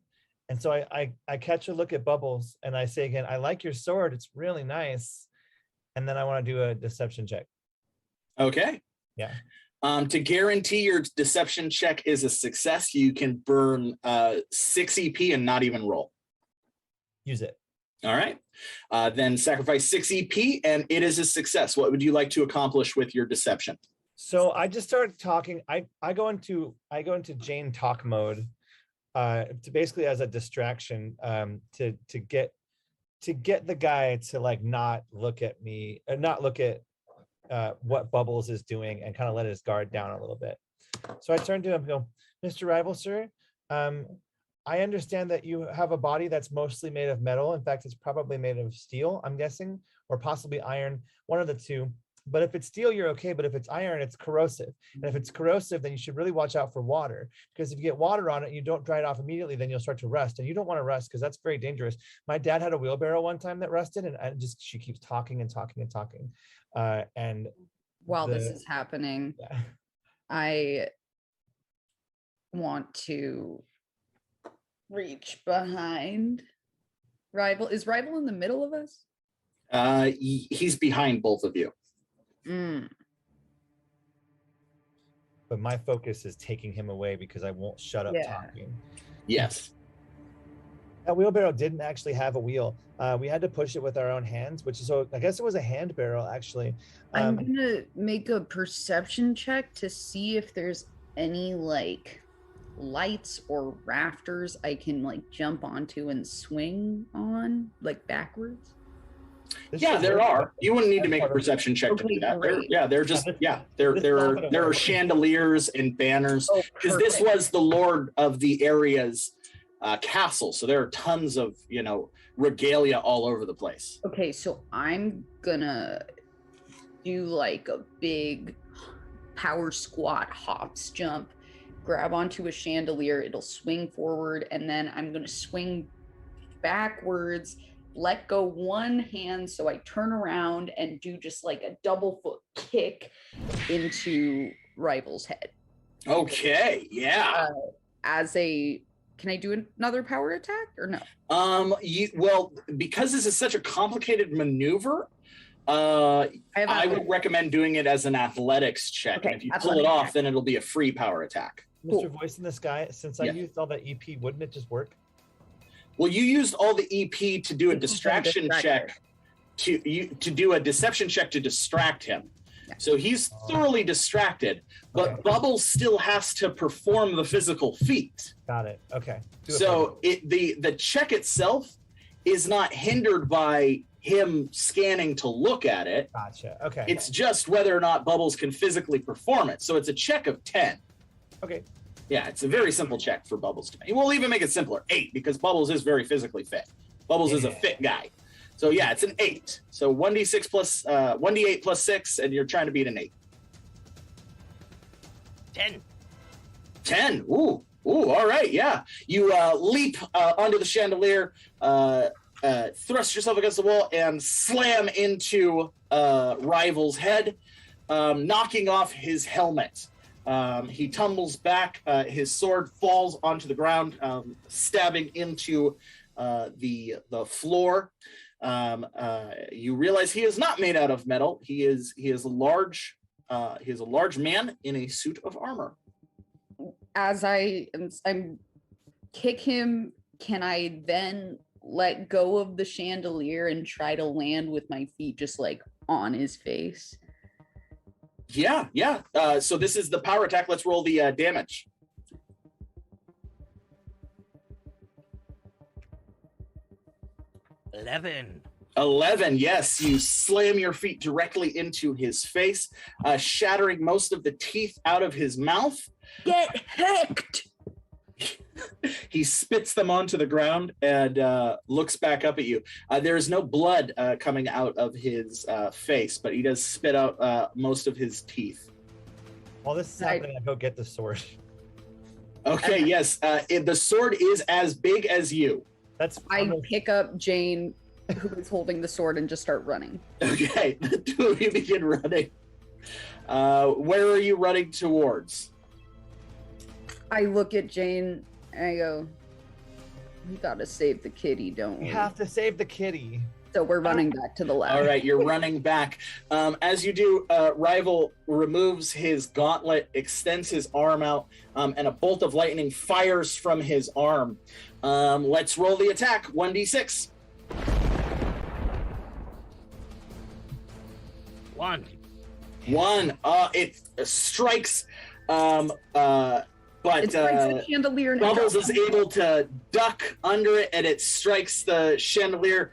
And so I catch a look at Bubbles, and I say again, I like your sword. It's really nice. And then I want to do a deception check. Okay. Yeah. To guarantee your deception check is a success, you can burn 6 EP and not even roll. Use it. All right. Then sacrifice 6 EP, and it is a success. What would you like to accomplish with your deception? So I just started talking. I go into Jane talk mode, to basically as a distraction, to get the guy to like not look at me, not look at what Bubbles is doing, and kind of let his guard down a little bit. So I turn to him and go, Mr. Rival, sir, I understand that you have a body that's mostly made of metal. In fact, it's probably made of steel, I'm guessing, or possibly iron, one of the two. But if it's steel, you're okay. But if it's iron, it's corrosive. And if it's corrosive, then you should really watch out for water. Because if you get water on it, and you don't dry it off immediately, then you'll start to rust. And you don't want to rust because that's very dangerous. My dad had a wheelbarrow one time that rusted, and she keeps talking and talking and talking. And while this is happening, yeah. I want to reach behind Rival. Is Rival in the middle of us? He's behind both of you. But my focus is taking him away because I won't shut up talking. Yes. That wheelbarrow didn't actually have a wheel. We had to push it with our own hands, so I guess it was a hand barrel actually. I'm gonna make a perception check to see if there's any like lights or rafters I can like jump onto and swing on, like backwards? Yeah, there are. You wouldn't need to make a perception check to do that. There are chandeliers and banners because this was the lord of the area's castle, so there are tons of regalia all over the place. Okay, so I'm gonna do like a big power squat, hops, jump, grab onto a chandelier. It'll swing forward, and then I'm gonna swing backwards. Let go one hand so I turn around and do just like a double foot kick into Rival's head. Okay, yeah. Can I do another power attack or no? Well, because this is such a complicated maneuver, I would recommend doing it as an athletics check. Okay, and if you pull it off, then it'll be a free power attack. Mr. Voice in the Sky, since I used all that EP, wouldn't it just work? Well, you used all the EP to do a distraction check, to do a deception check to distract him. Yeah. So he's thoroughly distracted, but Bubbles still has to perform the physical feat. Got it. Okay. So the check itself is not hindered by him scanning to look at it. Gotcha. Okay. It's just whether or not Bubbles can physically perform it. So it's a check of 10. Okay. Yeah, it's a very simple check for Bubbles to make. We'll even make it simpler, 8, because Bubbles is very physically fit. Bubbles is a fit guy. So yeah, it's an 8. So 1d6 plus 1d8 plus 6, and you're trying to beat an 8. 10. 10. Ooh, all right, yeah. You leap onto the chandelier, thrust yourself against the wall, and slam into Rival's head, knocking off his helmet. He tumbles back, his sword falls onto the ground, stabbing into the floor. You realize he is not made out of metal. He is a large man in a suit of armor. As I'm kick him, can I then let go of the chandelier and try to land with my feet just like on his face? Yeah. So this is the power attack. Let's roll the damage. 11. Yes, you slam your feet directly into his face, shattering most of the teeth out of his mouth. Get hecked! He spits them onto the ground and looks back up at you. There is no blood coming out of his face, but he does spit out most of his teeth. While this is happening, I go get the sword. Okay, yes. The sword is as big as you. I pick up Jane, who is holding the sword, and just start running. Okay, the two of you begin running. Where are you running towards? I look at Jane and I go, we gotta save the kitty, don't we? We have to save the kitty. So we're running back to the lab. All right, you're running back. As you do, Rival removes his gauntlet, extends his arm out, and a bolt of lightning fires from his arm. Let's roll the attack. 1d6. 1. It strikes, but the chandelier and Bubbles is able to duck under it, and it strikes the chandelier,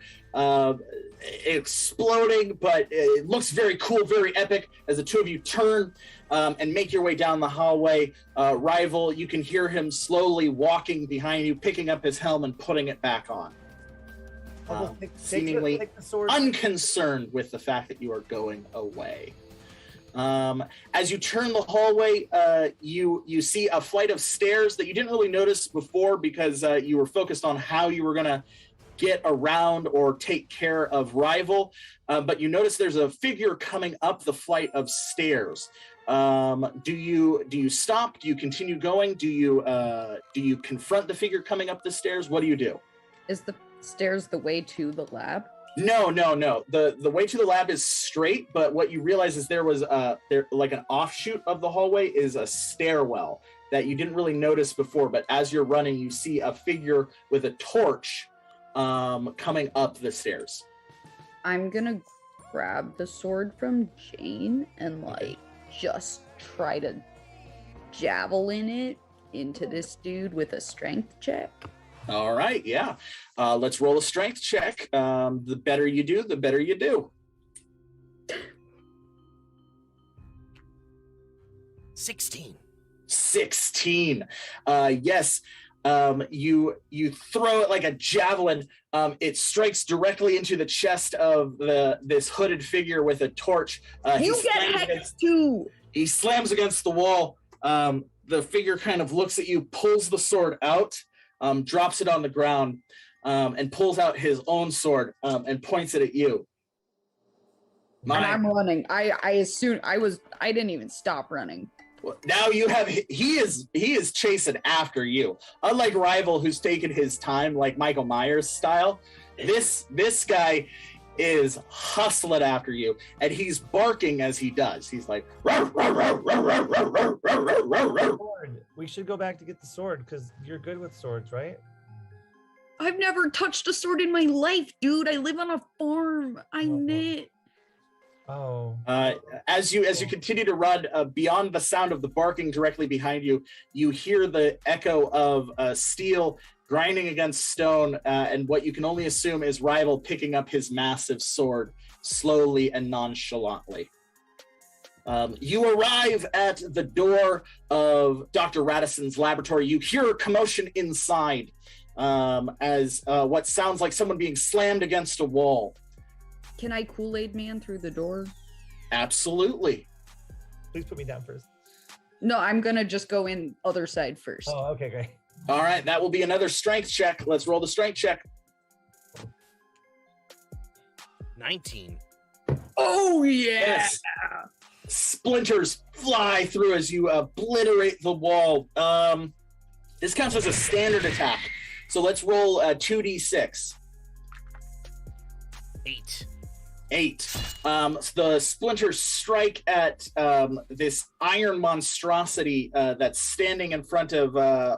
exploding, but it looks very cool, very epic as the two of you turn and make your way down the hallway. Rival, you can hear him slowly walking behind you, picking up his helm and putting it back on. Seemingly unconcerned with the fact that you are going away. As you turn the hallway, you see a flight of stairs that you didn't really notice before because you were focused on how you were going to get around or take care of Rival. But you notice there's a figure coming up the flight of stairs. Do you stop? Do you continue going? Do you confront the figure coming up the stairs? What do you do? Is the stairs the way to the lab? No. The way to the lab is straight, but what you realize is there like an offshoot of the hallway is a stairwell that you didn't really notice before, but as you're running, you see a figure with a torch coming up the stairs. I'm gonna grab the sword from Jane and just try to javelin it into this dude with a strength check. All right, yeah. Let's roll a strength check. The better you do, the better you do. 16. 16. Yes. You throw it like a javelin. It strikes directly into the chest of this hooded figure with a torch. You get hexed too. He slams against the wall. The figure kind of looks at you, pulls the sword out, drops it on the ground, and pulls out his own sword and points it at you. And I'm running. I didn't even stop running. Now you have he is chasing after you. Unlike Rival, who's taken his time like Michael Myers style, this guy is hustling after you, and he's barking as he does. He's like, "Rawr, rawr, rawr, rawr, rawr, rawr, rawr, rawr, rawr." We should go back to get the sword because you're good with swords, right? I've never touched a sword in my life, dude. I live on a farm. I knit. Oh. As you continue to run, beyond the sound of the barking directly behind you, you hear the echo of steel grinding against stone, and what you can only assume is Rival picking up his massive sword slowly and nonchalantly. You arrive at the door of Dr. Radicin's laboratory. You hear a commotion inside as what sounds like someone being slammed against a wall. Can I Kool-Aid Man through the door? Absolutely. Please put me down first. No, I'm gonna just go in other side first. Oh, okay, great. All right, that will be another strength check. Let's roll the strength check. 19. Oh yeah! Yes. Splinters fly through as you obliterate the wall. This counts as a standard attack. So let's roll 2d6. 8. The splinters strike at this iron monstrosity that's standing in front of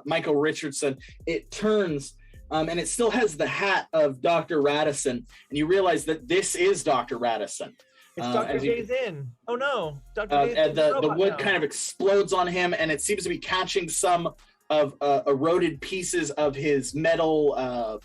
Michael Richardson. It turns, and it still has the hat of Dr. Radicin, and you realize that this is Dr. Radicin. It's Dr. Days in. Oh no, Dr. Days And the wood kind of explodes on him, and it seems to be catching some of eroded pieces of his metal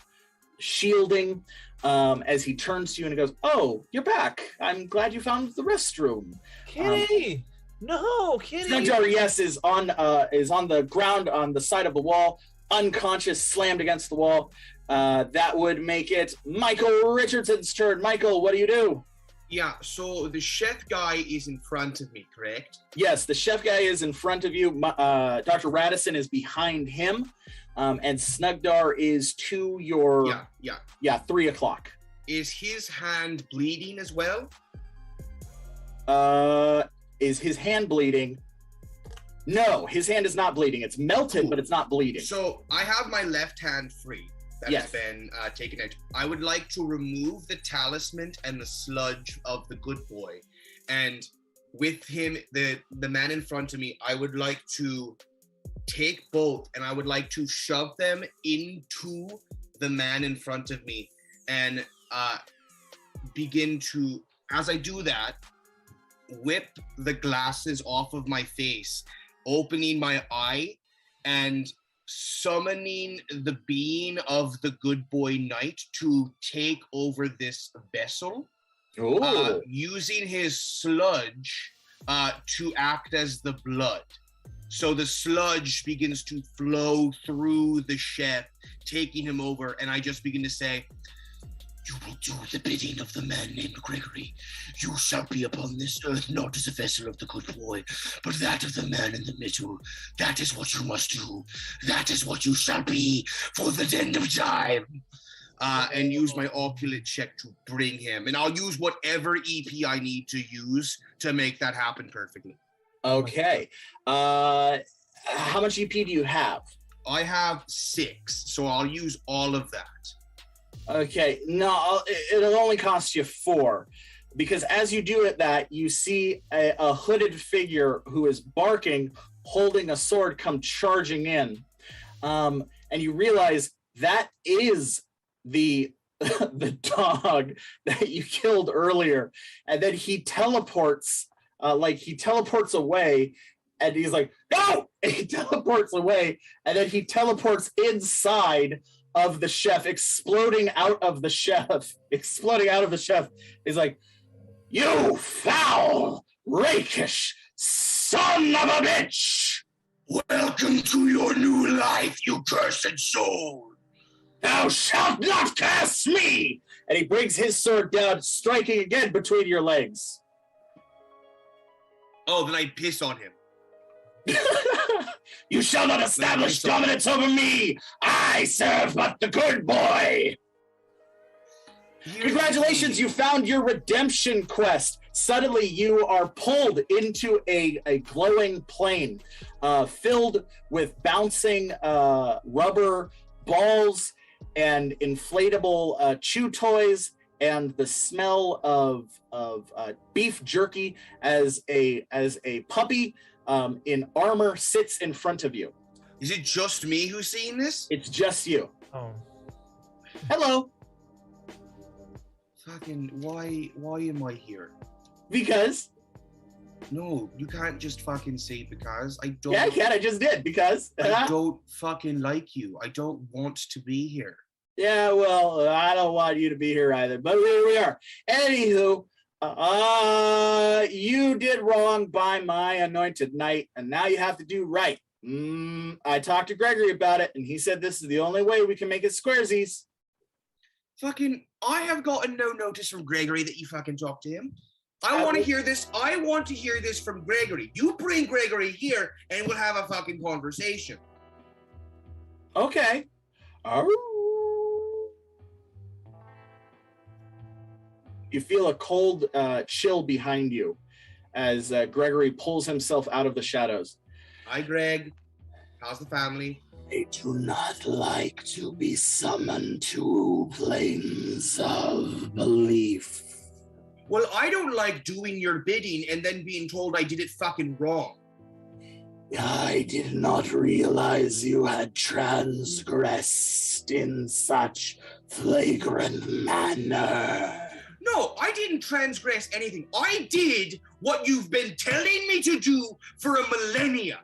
shielding. As he turns to you and he goes, "Oh, you're back. I'm glad you found the restroom." Kitty! No, Kitty! Snugjar, yes, is on the ground on the side of the wall, unconscious, slammed against the wall. That would make it Michael Richardson's turn. Michael, what do you do? Yeah, so the chef guy is in front of me, correct? Yes, the chef guy is in front of you. Dr. Radicin is behind him. And Snugdar is to your 3 o'clock. Is his hand bleeding as well? Is his hand bleeding? No, his hand is not bleeding. It's melted, but it's not bleeding. So I have my left hand free. That's been taken out. I would like to remove the talisman and the sludge of the good boy, and with him, the man in front of me, I would like to take both, and I would like to shove them into the man in front of me, and begin to, as I do that, whip the glasses off of my face, opening my eye, and summoning the being of the good boy knight to take over this vessel, using his sludge to act as the blood. So the sludge begins to flow through the chef, taking him over, and I just begin to say, "You will do the bidding of the man named Gregory. You shall be upon this earth not as a vessel of the good boy, but that of the man in the middle. That is what you must do. That is what you shall be for the end of time." And use my opulent check to bring him. And I'll use whatever EP I need to use to make that happen perfectly. Okay. How much EP do you have? I have 6, so I'll use all of that. Okay, no, it'll only cost you 4, because as you do it, you see a hooded figure who is barking, holding a sword, come charging in, and you realize that is the dog that you killed earlier, and then he teleports away, And he's like, no! And he teleports away, and then he teleports inside of the chef, exploding out of the chef. He's like, you foul, rakish son of a bitch! Welcome to your new life, you cursed soul! Thou shalt not curse me! And he brings his sword down, striking again between your legs. Oh, then I piss on him. You shall not establish dominance over me! I serve but the good boy! Congratulations, you found your redemption quest. Suddenly you are pulled into a glowing plane filled with bouncing rubber balls and inflatable chew toys and the smell of beef jerky as a puppy in armor sits in front of you. Is it just me who's seeing this? It's just you. Oh. Hello. Fucking, why am I here? Because. No, you can't just fucking say because. I don't. Yeah, I can. I just did because. I don't fucking like you. I don't want to be here. Yeah, well, I don't want you to be here either, but here we are. Anywho, you did wrong by my anointed knight, and now you have to do right. I talked to Gregory about it, and he said this is the only way we can make it squaresies. Fucking, I have gotten no notice from Gregory that you fucking talked to him. I want to hear this. I want to hear this from Gregory. You bring Gregory here, and we'll have a fucking conversation. Okay. You feel a cold chill behind you as Gregory pulls himself out of the shadows. Hi, Greg. How's the family? I do not like to be summoned to planes of belief. Well, I don't like doing your bidding and then being told I did it fucking wrong. I did not realize you had transgressed in such flagrant manner. No, I didn't transgress anything. I did what you've been telling me to do for a millennia.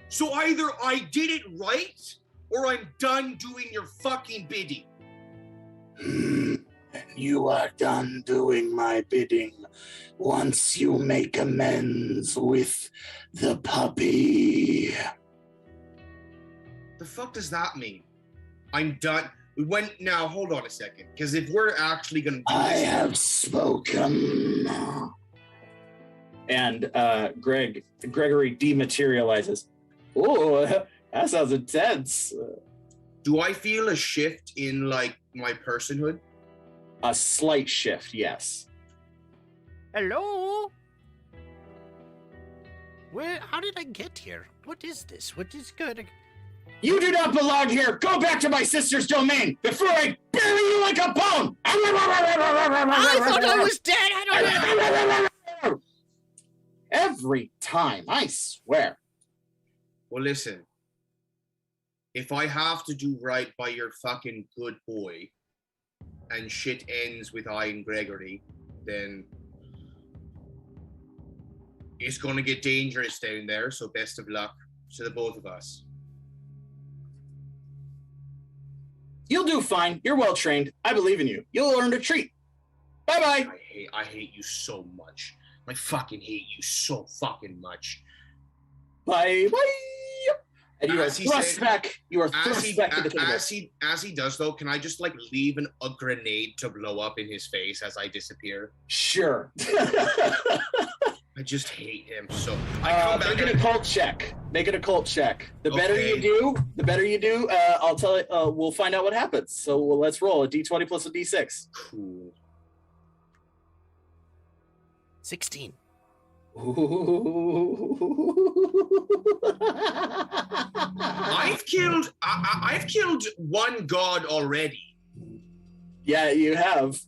So either I did it right, or I'm done doing your fucking bidding. You are done doing my bidding once you make amends with the puppy. The fuck does that mean? I'm done. Now, hold on a second, because if we're actually going to do I this... have spoken. And Gregory dematerializes. Oh, that sounds intense. Do I feel a shift in, like, my personhood? A slight shift, yes. Hello? How did I get here? What is this? What is good? You do not belong here. Go back to my sister's domain before I bury you like a bone. I thought I was dead. I don't. Every time, I swear. Well, listen. If I have to do right by your fucking good boy, and shit ends with I and Gregory, then it's going to get dangerous down there, so best of luck to the both of us. You'll do fine. You're well trained. I believe in you. You'll earn a treat. Bye-bye. I hate you so much. I fucking hate you so fucking much. Bye-bye. And you are thrust back. You are thrust back to the table. As he does, though, can I just, like, leave a grenade to blow up in his face as I disappear? Sure. I just hate him so. I come back. Make it a cult check. Make it a cult check. The better you do, I'll tell it. We'll find out what happens. So let's roll a d20 plus a d6. Cool. 16. I've killed one god already. Yeah, you have.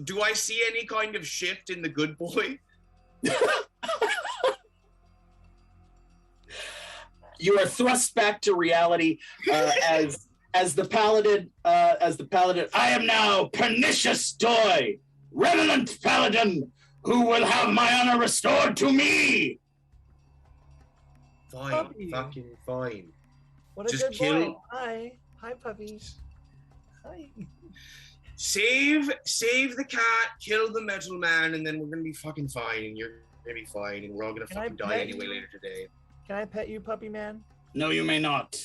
Do I see any kind of shift in the good boy? You are thrust back to reality as the paladin. I am now pernicious Doi, revenant paladin, who will have my honor restored to me. Fine, Puppy. fucking fine. What a Just good kill- boy. Hi, puppy. Hi. Save the cat, kill the metal man, and then we're gonna be fucking fine, and you're gonna be fine, and we're all gonna Can I fucking die pet anyway you? later today. Can I pet you, puppy man? No, you may not.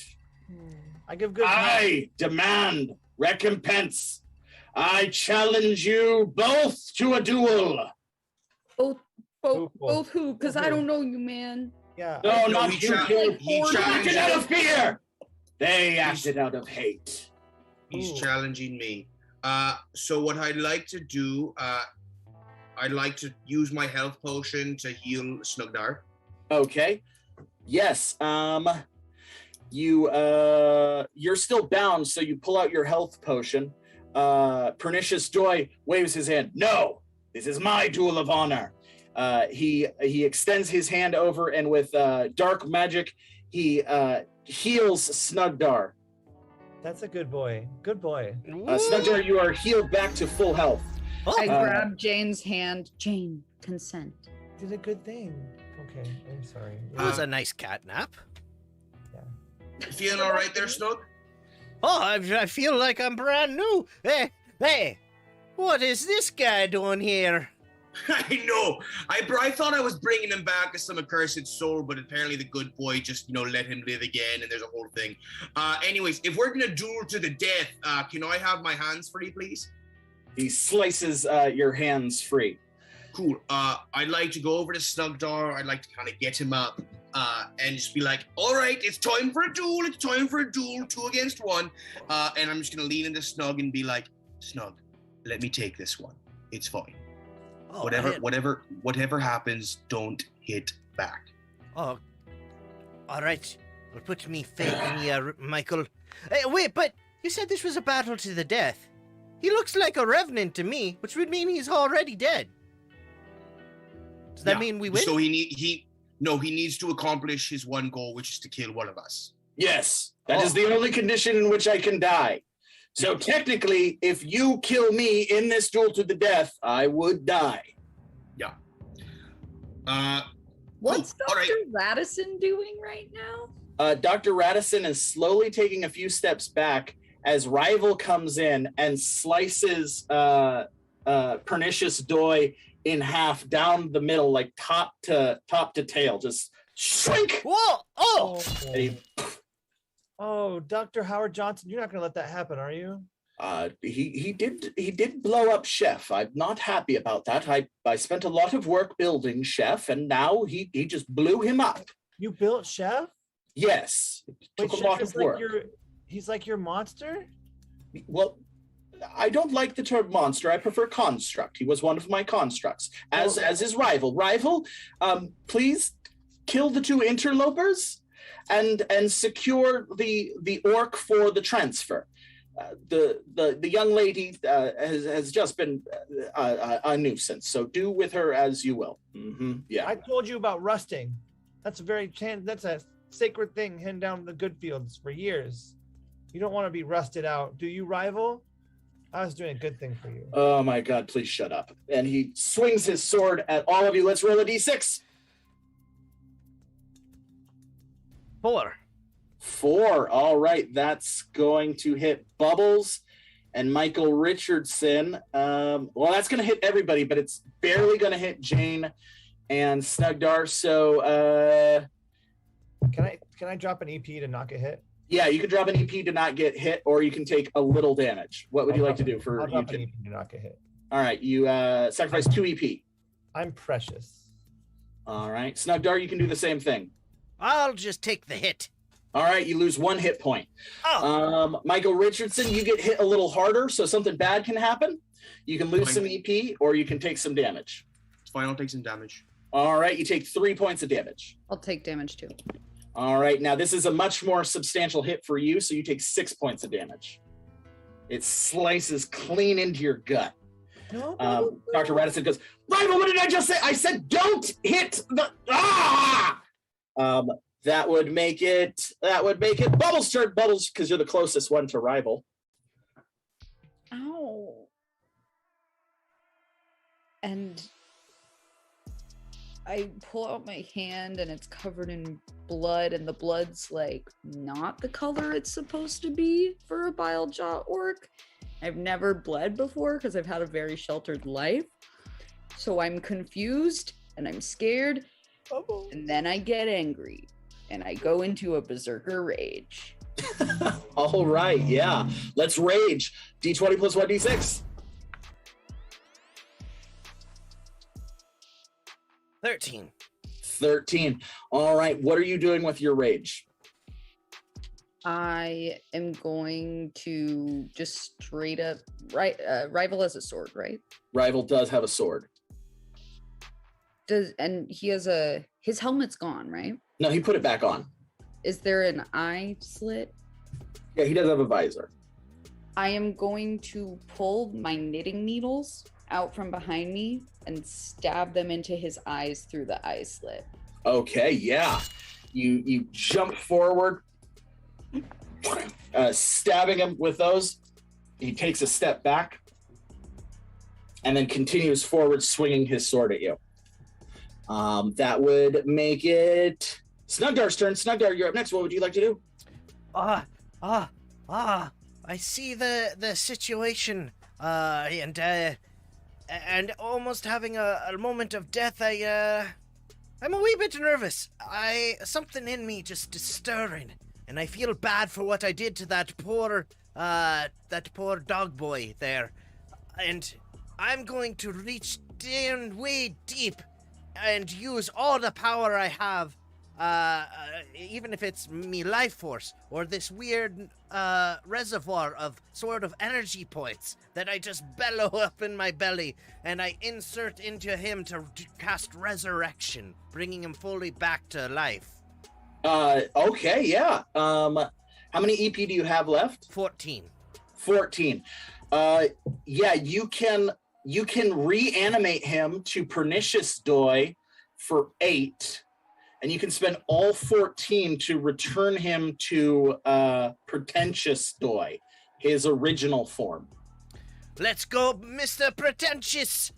I give good. I demand recompense. I challenge you both to a duel. Both who? Because I Who? don't know you, man. Yeah. No, No, not he you. cha- Kid. he You acted out of challenged. fear. They acted out of hate. He's Ooh. challenging me. So what I'd like to do, I'd like to use my health potion to heal Snugdar. Okay. Yes. You're still bound, so you pull out your health potion. Pernicious Joy waves his hand. No, this is my duel of honor. He extends his hand over, and with dark magic, he heals Snugdar. That's a good boy. Good boy. Snugdar, you are healed back to full health. I Oh, grab Jane's hand. Jane, consent. Did a good thing. Okay, I'm sorry. that was a nice cat nap. You feeling all right there, Snug? Oh, I feel like I'm brand new. Hey, what is this guy doing here? I know. I thought I was bringing him back as some accursed soul, but apparently the good boy just, let him live again, and there's a whole thing. Anyways, if we're gonna duel to the death, can I have my hands free, please? He slices your hands free. Cool. I'd like to go over to Snugdar. I'd like to kind of get him up and just be like, all right, it's time for a duel. It's time for a duel, 2 against 1. And I'm just going to lean into Snug and be like, Snug, let me take this one. It's fine. Oh, Whatever happens, don't hit back. Oh, all right. Well, put me faith in you, Michael. Hey, wait, but you said this was a battle to the death. He looks like a revenant to me, which would mean he's already dead. Does that mean we win? So he needs to accomplish his one goal, which is to kill one of us. Yes, that is the only condition in which I can die. So technically, if you kill me in this duel to the death, I would die. Yeah. What's All right. Dr. Radicin doing right now? Dr. Radicin is slowly taking a few steps back as Rival comes in and slices Pernicious Doy in half down the middle, like top to tail, just shrink. Whoa! Oh! And he Oh, Dr. Howard Johnson, you're not gonna let that happen, are you? He did blow up Chef. I'm not happy about that. I spent a lot of work building Chef, and now he just blew him up. You built Chef? Yes, it took Wait, a lot Chef of is work. he's like your monster? Well, I don't like the term monster. I prefer construct. He was one of my constructs, as his rival. Rival, please kill the 2 interlopers and secure the orc for the transfer. The young lady has just been a nuisance, so do with her as you will. Yeah. I told you about rusting. That's a sacred thing hidden down the good fields for years. You don't want to be rusted out, do you, Rival? I was doing a good thing for you. Oh my God, please shut up. And he swings his sword at all of you. Let's roll a d6. 4. 4. All right, that's going to hit Bubbles and Michael Richardson. Well, that's going to hit everybody, but it's barely going to hit Jane and Snugdar. So, Can I drop an EP to not get hit? yeah, you can drop an EP to not get hit, or you can take a little damage. What would you like to do for I'll you? drop an EP to not get hit. All right, you sacrifice 2 EP. I'm precious. All right, Snugdar, you can do the same thing. I'll just take the hit. All right, you lose 1 hit point. Oh! Michael Richardson, you get hit a little harder, so something bad can happen. You can lose Fine. some EP, or you can take some damage. It's fine. I'll take some damage. All right, you take 3 points of damage. I'll take damage too. All right, now this is a much more substantial hit for you, so you take 6 points of damage. It slices clean into your gut. No, Dr. Radicin goes, Rival, what did I just say? I said don't hit the that would make it Bubbles' turn. Bubbles, because you're the closest one to Rival. Ow. And I pull out my hand and it's covered in blood, and the blood's like not the color it's supposed to be for a bile jaw orc. I've never bled before because I've had a very sheltered life. So I'm confused and I'm scared. And then I get angry and I go into a berserker rage. All right, yeah. Let's rage. D20 plus 1d6. 13. All right, what are you doing with your rage? I am going to just straight up Rival has a sword, right? Rival does have a sword. And he has his helmet's gone, right? No, he put it back on. Is there an eye slit? Yeah, he does have a visor. I am going to pull my knitting needles out from behind me and stab them into his eyes through the eye slit. Okay, yeah. You jump forward, stabbing him with those. He takes a step back and then continues forward, swinging his sword at you. That would make it Snugdar's turn. Snugdar, you're up next. What would you like to do? I see the situation, and almost having a moment of death. I'm a wee bit nervous. Something in me just is stirring, and I feel bad for what I did to that poor dog boy there. And I'm going to reach down way deep and use all the power I have, even if it's me life force or this weird reservoir of sort of energy points that I just bellow up in my belly, and I insert into him to cast resurrection, bringing him fully back to life. Okay, yeah. How many EP do you have left? 14. Yeah, you can reanimate him to Pernicious Doi for 8, and you can spend all 14 to return him to Pretentious Doi, his original form. Let's go, Mr. Pretentious.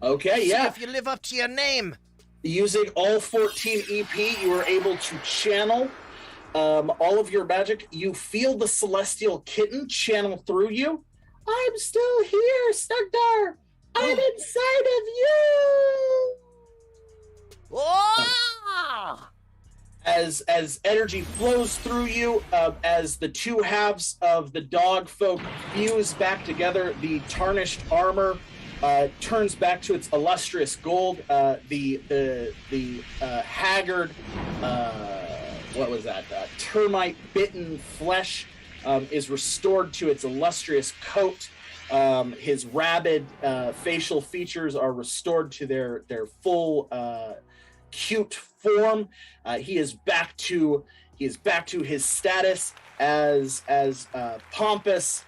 Okay, See yeah. if you live up to your name. Using all 14 EP, you are able to channel all of your magic. You feel the celestial kitten channel through you. I'm still here, Snugdar. I'm inside of you. Oh! As energy flows through you, as the two halves of the dog folk fuse back together, the tarnished armor turns back to its illustrious gold. The haggard, what was that? Termite-bitten flesh is restored to its illustrious coat. His rabid facial features are restored to their full cute form. He is back to his status as pompous,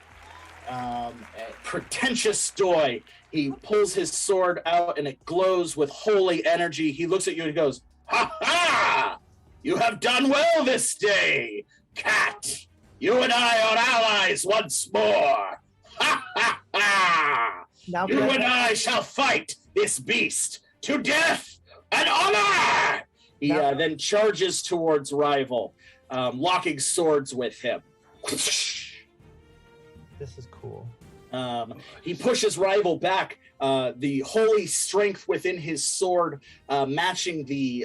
pretentious Doi. He pulls his sword out and it glows with holy energy. He looks at you and he goes, "Ha ha! You have done well this day, cat. You and I are allies once more. Ha ha ha! Now You and I shall fight this beast to death and honor!" He then charges towards Rival, locking swords with him. This is cool. He pushes Rival back, the holy strength within his sword matching the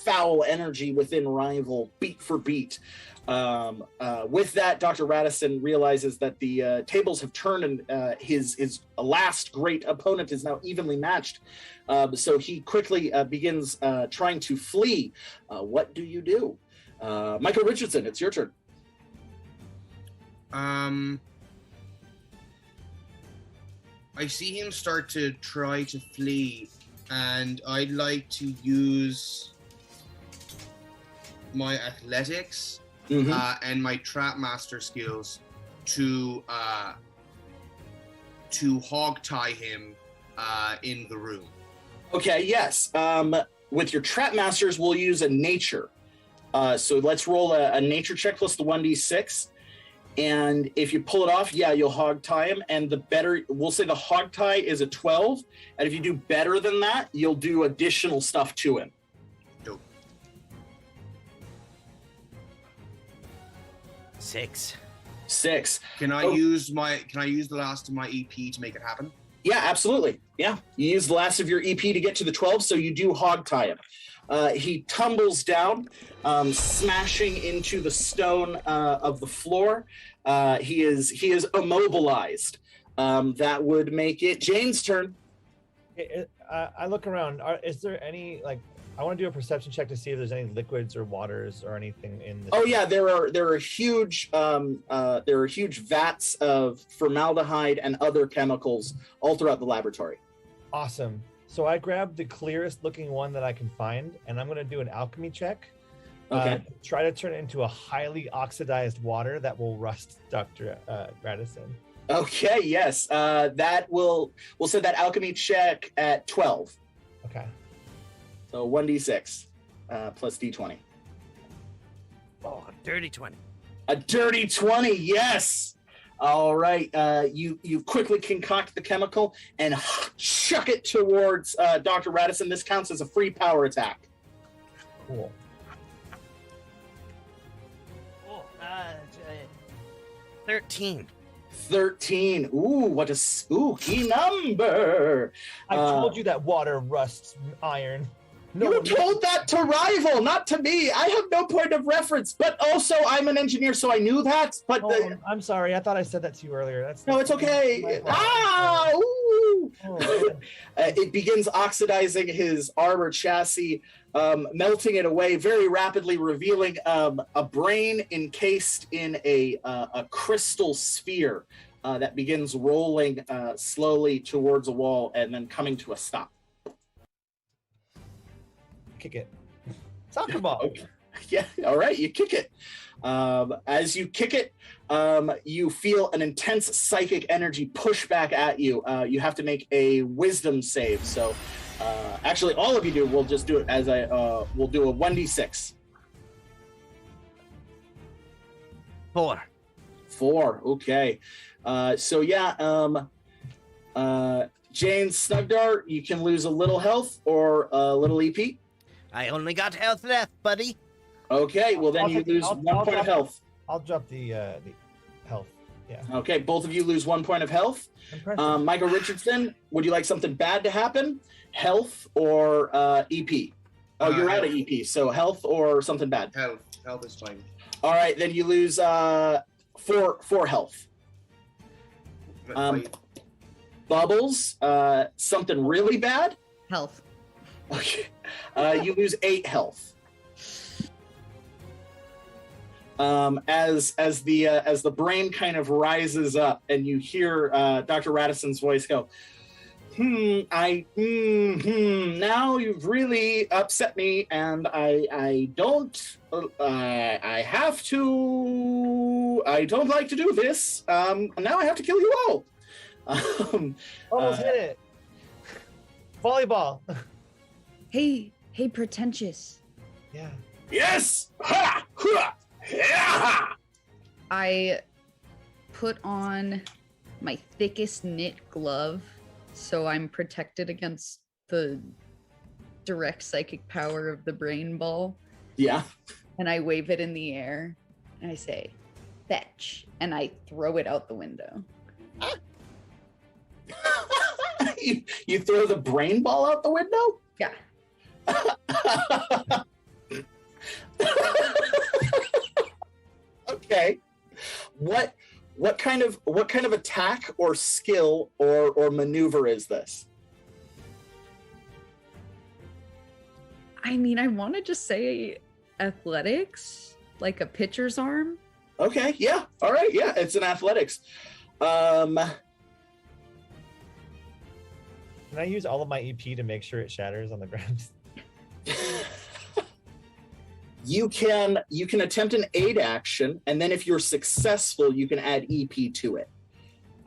foul energy within Rival beat for beat. With that, Dr. Radicin realizes that the tables have turned and his last great opponent is now evenly matched. So he quickly begins trying to flee. What do you do? Michael Richardson, it's your turn. I see him start to try to flee, and I'd like to use my athletics and my trap master skills to hog tie him in the room. Okay, yes. With your trap masters, we'll use a nature. So let's roll a nature check plus the 1d6. And if you pull it off, yeah, you'll hog tie him. And the better, we'll say the hog tie is a 12. And if you do better than that, you'll do additional stuff to him. Dope. 6. 6. Can I use the last of my EP to make it happen? Yeah, absolutely. Yeah, you use the last of your EP to get to the 12, so you do hog tie him. He tumbles down, smashing into the stone of the floor. He is immobilized. That would make it Jane's turn. I look around. Is there any, like, I want to do a perception check to see if there's any liquids or waters or anything in this. Oh yeah, there are huge vats of formaldehyde and other chemicals all throughout the laboratory. Awesome. So I grabbed the clearest looking one that I can find, and I'm going to do an alchemy check. Okay. Try to turn it into a highly oxidized water that will rust Dr. Radicin. Okay, yes. We'll set that alchemy check at 12. Okay. So 1d6 plus d20. Oh, a dirty 20. A dirty 20, yes. All right. You quickly concoct the chemical and chuck it towards Dr. Radicin. This counts as a free power attack. Cool. Oh, 13. 13. Ooh, what a spooky number. I told you that water rusts iron. No, you told that to Rival, not to me. I have no point of reference, but also I'm an engineer, so I knew that. But I'm sorry. I thought I said that to you earlier. No, it's okay. Ooh. Oh, it begins oxidizing his armor chassis, melting it away very rapidly, revealing a brain encased in a crystal sphere that begins rolling slowly towards a wall and then coming to a stop. Kick it. Soccer ball. Okay. Yeah, all right, you kick it. As you kick it, you feel an intense psychic energy push back at you. You have to make a wisdom save. So actually, all of you do. We'll just do it as we'll do a 1d6. 4. 4, okay. So yeah, Jane Snugdar, you can lose a little health or a little EP. I only got health left, buddy. Okay, well then you lose 1 point of health. I'll drop the health. Yeah. Okay, both of you lose 1 point of health. Michael Richardson, would you like something bad to happen? Health or EP? Oh, you're out of EP, so health or something bad? Health is fine. All right, then you lose 4 health. Bubbles, something really bad? Health. Okay. You lose 8 health. As the brain kind of rises up, and you hear Dr. Radicin's voice go, now you've really upset me, and I don't like to do this. Now I have to kill you all. Almost hit it. Volleyball. Hey, pretentious. Yeah. Yes! Ha! Ha! Yeah! I put on my thickest knit glove so I'm protected against the direct psychic power of the brain ball. Yeah. And I wave it in the air and I say, fetch. And I throw it out the window. You throw the brain ball out the window? Yeah. Okay. What kind of attack or skill or maneuver is this? I mean, I want to just say athletics, like a pitcher's arm. Okay, yeah. All right, yeah, it's an athletics. Can I use all of my EP to make sure it shatters on the ground? You can attempt an aid action, and then if you're successful, you can add EP to it.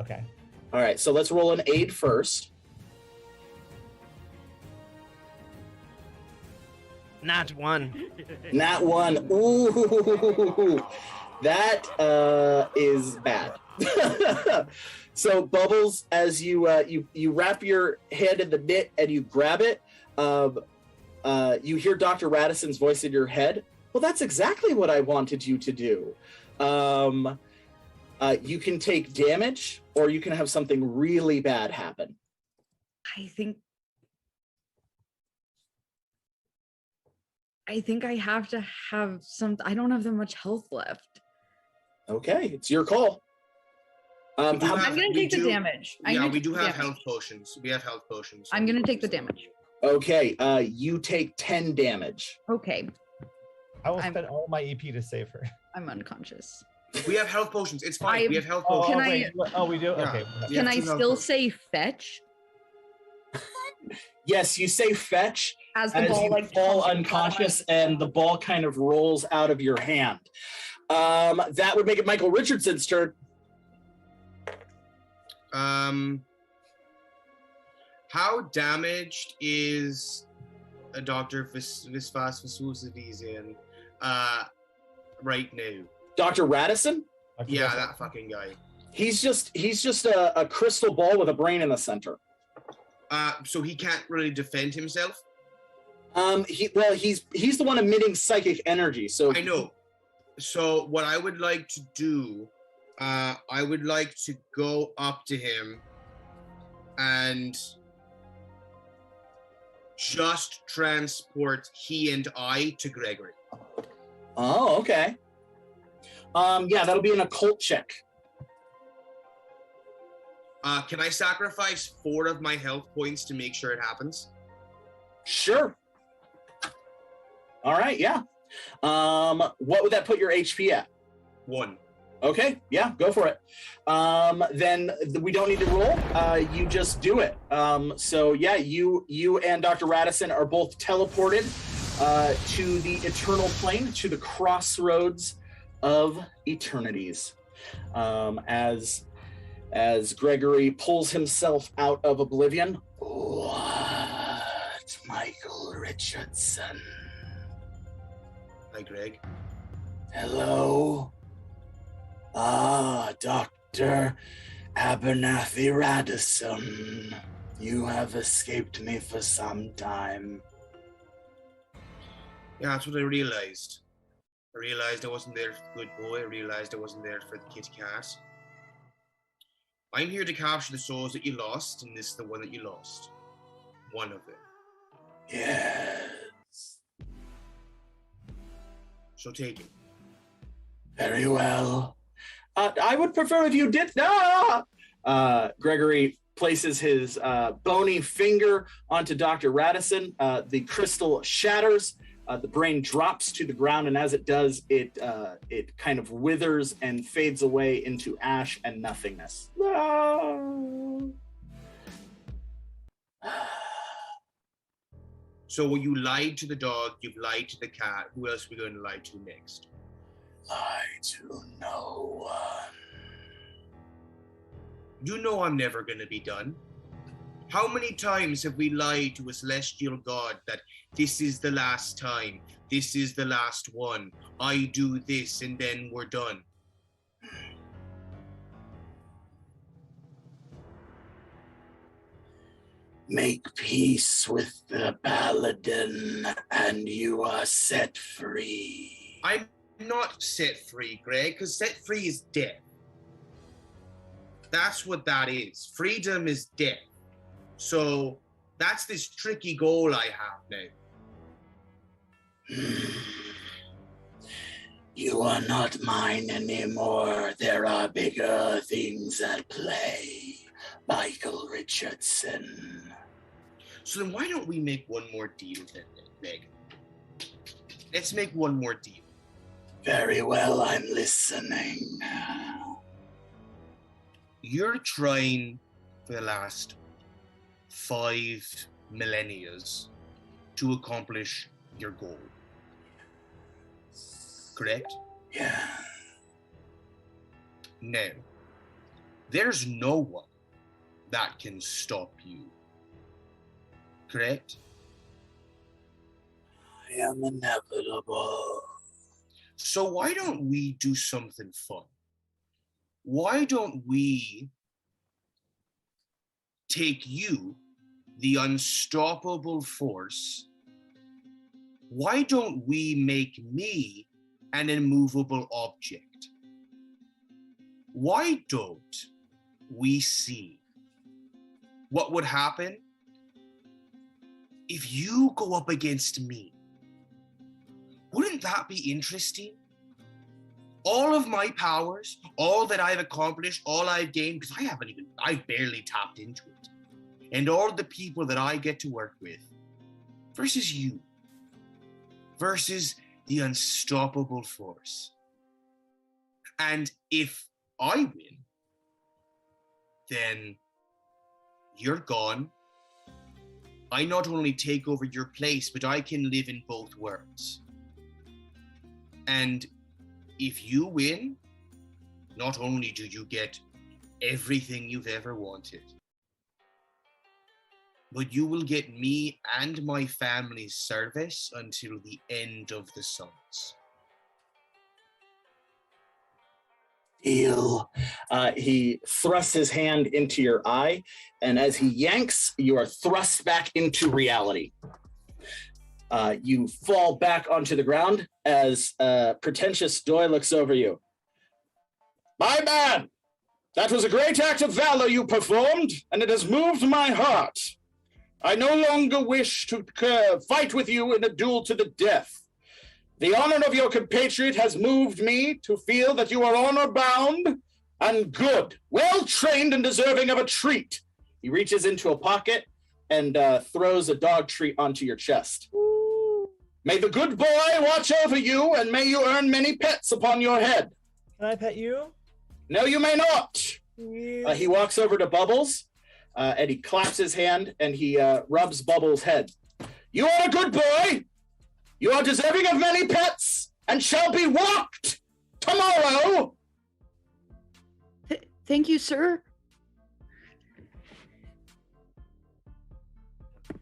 Okay. All right, so let's roll an aid first. Not 1. Nat 1. Ooh. That is bad. So Bubbles, as you wrap your head in the knit and you grab it, you hear Dr. Radicin's voice in your head. Well, that's exactly what I wanted you to do. You can take damage, or you can have something really bad happen. I think I have to have some. I don't have that much health left. Okay, it's your call. I'm gonna take the damage. We do have health potions. We have health potions. I'm gonna take the damage. Okay, you take 10 damage. Okay. I will spend all my EP to save her. I'm unconscious. We have health potions. It's fine. We have health potions. We do? Yeah. Okay. Can I still say fetch? Yes, you say fetch As the ball you fall unconscious and the ball kind of rolls out of your hand. That would make it Michael Richardson's turn. How damaged is a Dr. Visvasvasusavizian right now? Dr. Radicin? Yeah, that fucking guy. He's just a crystal ball with a brain in the center. So he can't really defend himself? He's the one emitting psychic energy, so I know. So what I would like to do, I would like to go up to him and just transport he and I to Gregory. Oh, okay. Yeah, that'll be an occult check. Can I sacrifice 4 of my health points to make sure it happens? Sure. All right, yeah. What would that put your HP at? 1. Okay, yeah, go for it. Then we don't need to roll. You just do it. So yeah, you and Dr. Radicin are both teleported to the eternal plane, to the crossroads of eternities. As Gregory pulls himself out of oblivion. What, Michael Richardson? Hi, Greg. Hello. Dr. Abernathy Radisson. You have escaped me for some time. Yeah, that's what I realized. I realized I wasn't there for the good boy. I realized I wasn't there for the kitty cat. I'm here to capture the souls that you lost, and this is the one that you lost. One of them. Yes. So take it. Very well. I would prefer if you did. Gregory places his bony finger onto Dr. Radisson. The crystal shatters. The brain drops to the ground, and as it does, it kind of withers and fades away into ash and nothingness. So you lied to the dog, you've lied to the cat. Who else are we going to lie to next? Lie to no one. You know I'm never going to be done. How many times have we lied to a celestial god that this is the last time, this is the last one, I do this and then we're done? Make peace with the paladin and you are set free. I'm not set free, Greg, because set free is death. That's what that is. Freedom is death. So that's this tricky goal I have now. You are not mine anymore. There are bigger things at play, Michael Richardson. So then why don't we make one more deal then, Meg? Let's make one more deal. Very well, I'm listening. You're trying for the last 5 millennia to accomplish your goal. Correct? Yeah. Now, there's no one that can stop you. Correct? I am inevitable. So why don't we do something fun? Why don't we take you, the unstoppable force? Why don't we make me an immovable object? Why don't we see what would happen if you go up against me? Wouldn't that be interesting? All of my powers, all that I've accomplished, all I've gained, because I've barely tapped into it. And all the people that I get to work with, versus you, versus the unstoppable force. And if I win, then you're gone. I not only take over your place, but I can live in both worlds. And if you win, not only do you get everything you've ever wanted, but you will get me and my family's service until the end of the suns. Deal. He thrusts his hand into your eye, and as he yanks, you are thrust back into reality. You fall back onto the ground as Pretentious Doy looks over you. My man, that was a great act of valor you performed, and it has moved my heart. I no longer wish to fight with you in a duel to the death. The honor of your compatriot has moved me to feel that you are honor-bound and good, well-trained and deserving of a treat. He reaches into a pocket and throws a dog treat onto your chest. May the good boy watch over you, and may you earn many pets upon your head. Can I pet you? No, you may not. Yeah. He walks over to Bubbles, and he claps his hand, and he rubs Bubbles' head. You are a good boy. You are deserving of many pets, and shall be walked tomorrow. Thank you, sir.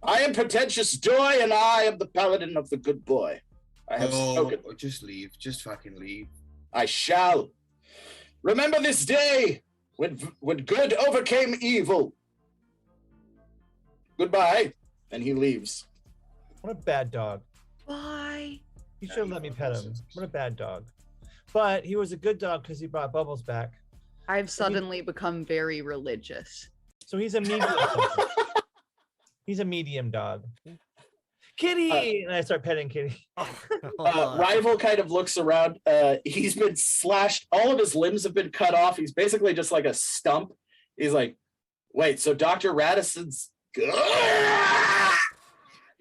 I am Pretentious Doy, and I am the paladin of the good boy. I have spoken. Just leave. Just fucking leave. I shall. Remember this day when good overcame evil. Goodbye. And he leaves. What a bad dog. Bye. You should have let me pet him. What a bad dog. But he was a good dog because he brought Bubbles back. I've suddenly become very religious. So he's a medium. He's a medium dog. Kitty! And I start petting Kitty. Rival kind of looks around. He's been slashed. All of his limbs have been cut off. He's basically just like a stump. He's like, wait, so Doctor Radicin's... He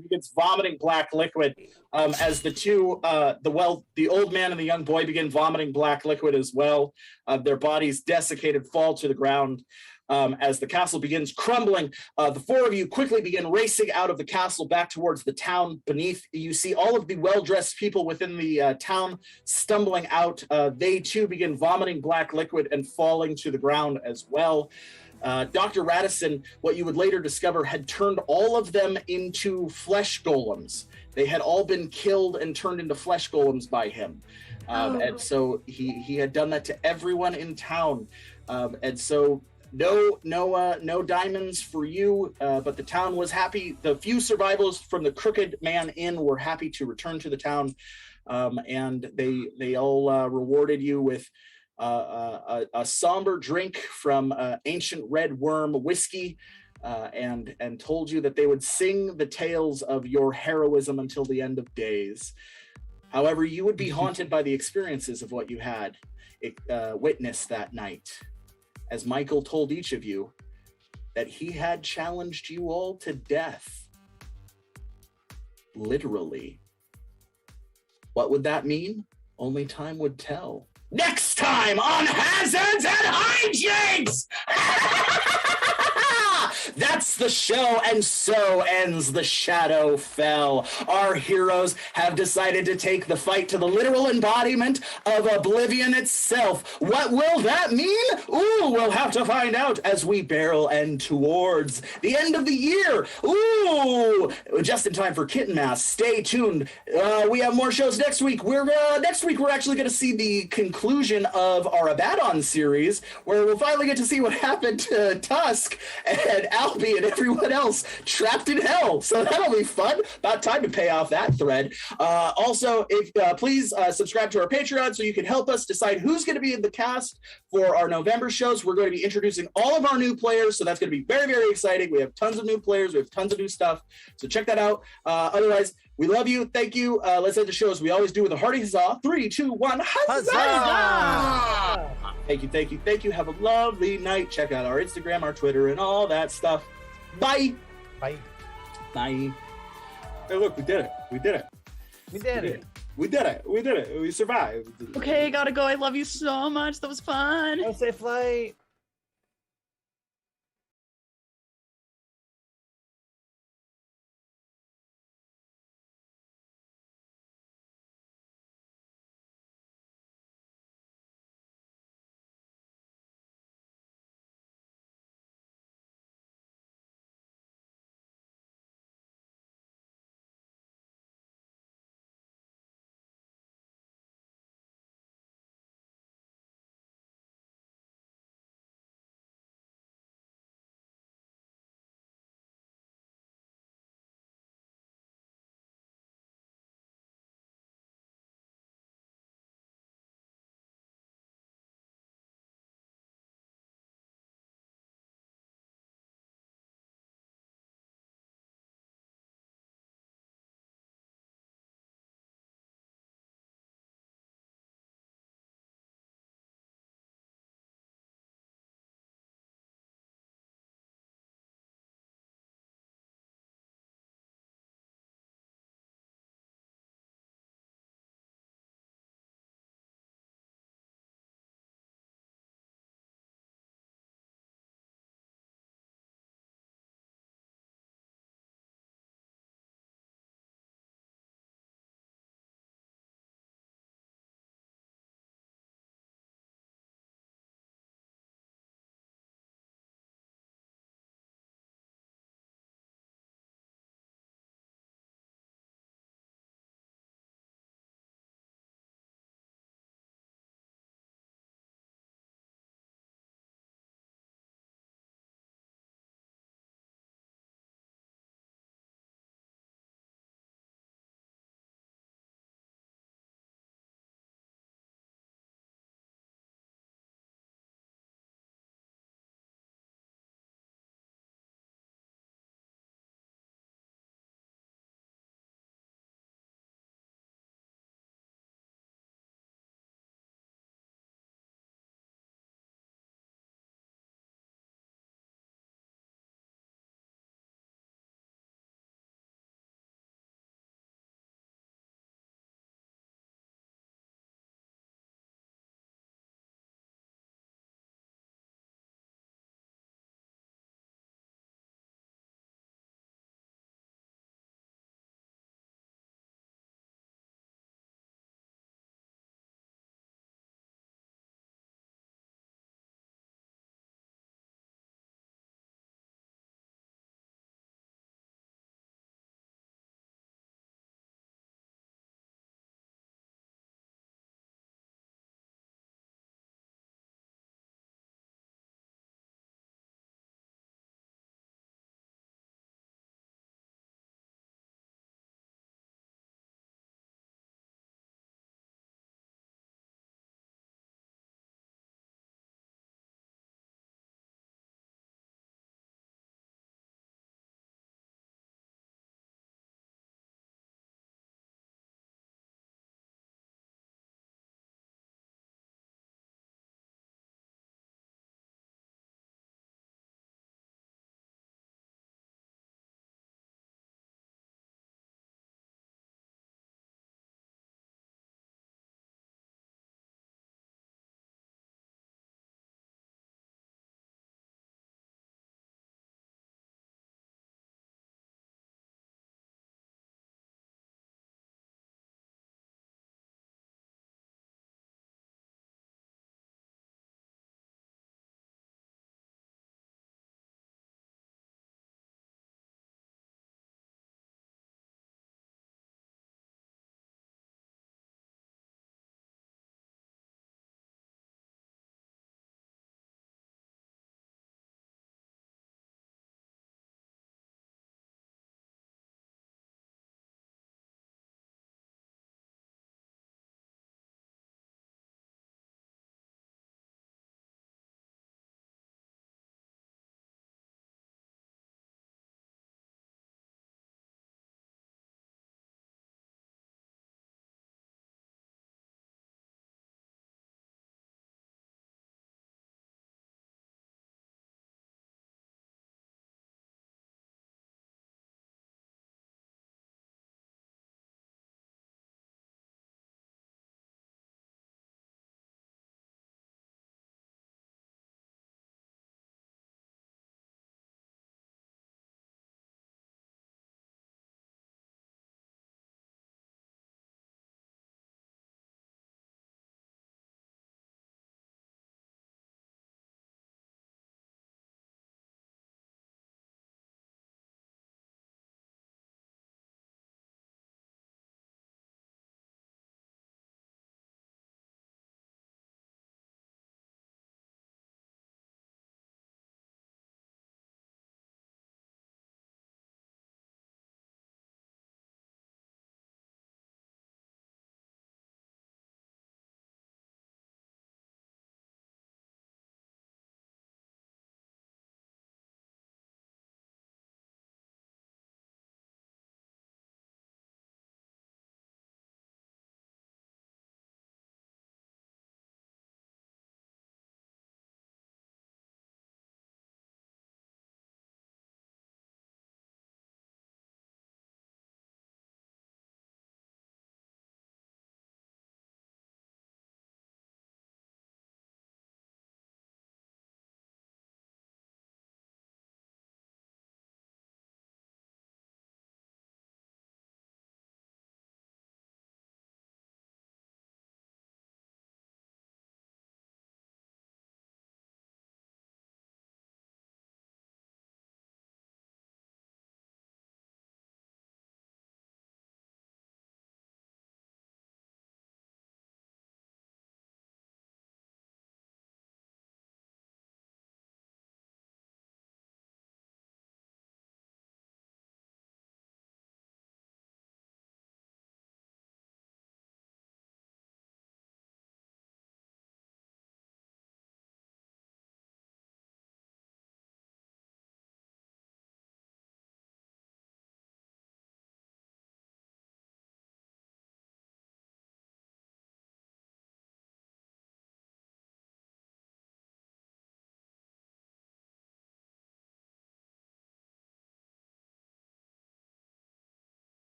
begins vomiting black liquid as the two, the old man and the young boy begin vomiting black liquid as well. Their bodies desiccated fall to the ground. As the castle begins crumbling, the four of you quickly begin racing out of the castle back towards the town beneath. You see all of the well-dressed people within the town stumbling out. They too begin vomiting black liquid and falling to the ground as well. Dr. Radicin, what you would later discover, had turned all of them into flesh golems. They had all been killed and turned into flesh golems by him. And so he had done that to everyone in town. And so no diamonds for you, but the town was happy. The few survivors from the Crooked Man Inn were happy to return to the town. And they all rewarded you with a somber drink from ancient red worm whiskey, and told you that they would sing the tales of your heroism until the end of days. However, you would be haunted by the experiences of what you had witnessed that night, as Michael told each of you that he had challenged you all to death. Literally. What would that mean? Only time would tell. Next time on Hazards and Hijinks! That's the show, and so ends the Shadowfel. Our heroes have decided to take the fight to the literal embodiment of oblivion itself. What will that mean? Ooh, we'll have to find out as we barrel end towards the end of the year. Ooh, just in time for Kitten Mass. Stay tuned. We have more shows next week. Next week we're actually going to see the conclusion of our Abaddon series, where we'll finally get to see what happened to Tusk and Albie and everyone else trapped in hell. So that'll be fun. About time to pay off that thread. Also, if please subscribe to our Patreon so you can help us decide who's going to be in the cast for our November shows. We're going to be introducing all of our new players, so that's going to be very, very exciting. We have tons of new players. We have tons of new stuff. So check that out. Otherwise, we love you. Thank you. Let's end the show as we always do with a hearty huzzah. 3, 2, 1. Huzzah! Huzzah! Thank you, thank you, thank you. Have a lovely night. Check out our Instagram, our Twitter, and all that stuff. Bye. Bye. Bye. Hey, look, we did it. We did it. We did it. We did it. We did it. We survived. Okay, gotta go. I love you so much. That was fun. Have a safe flight.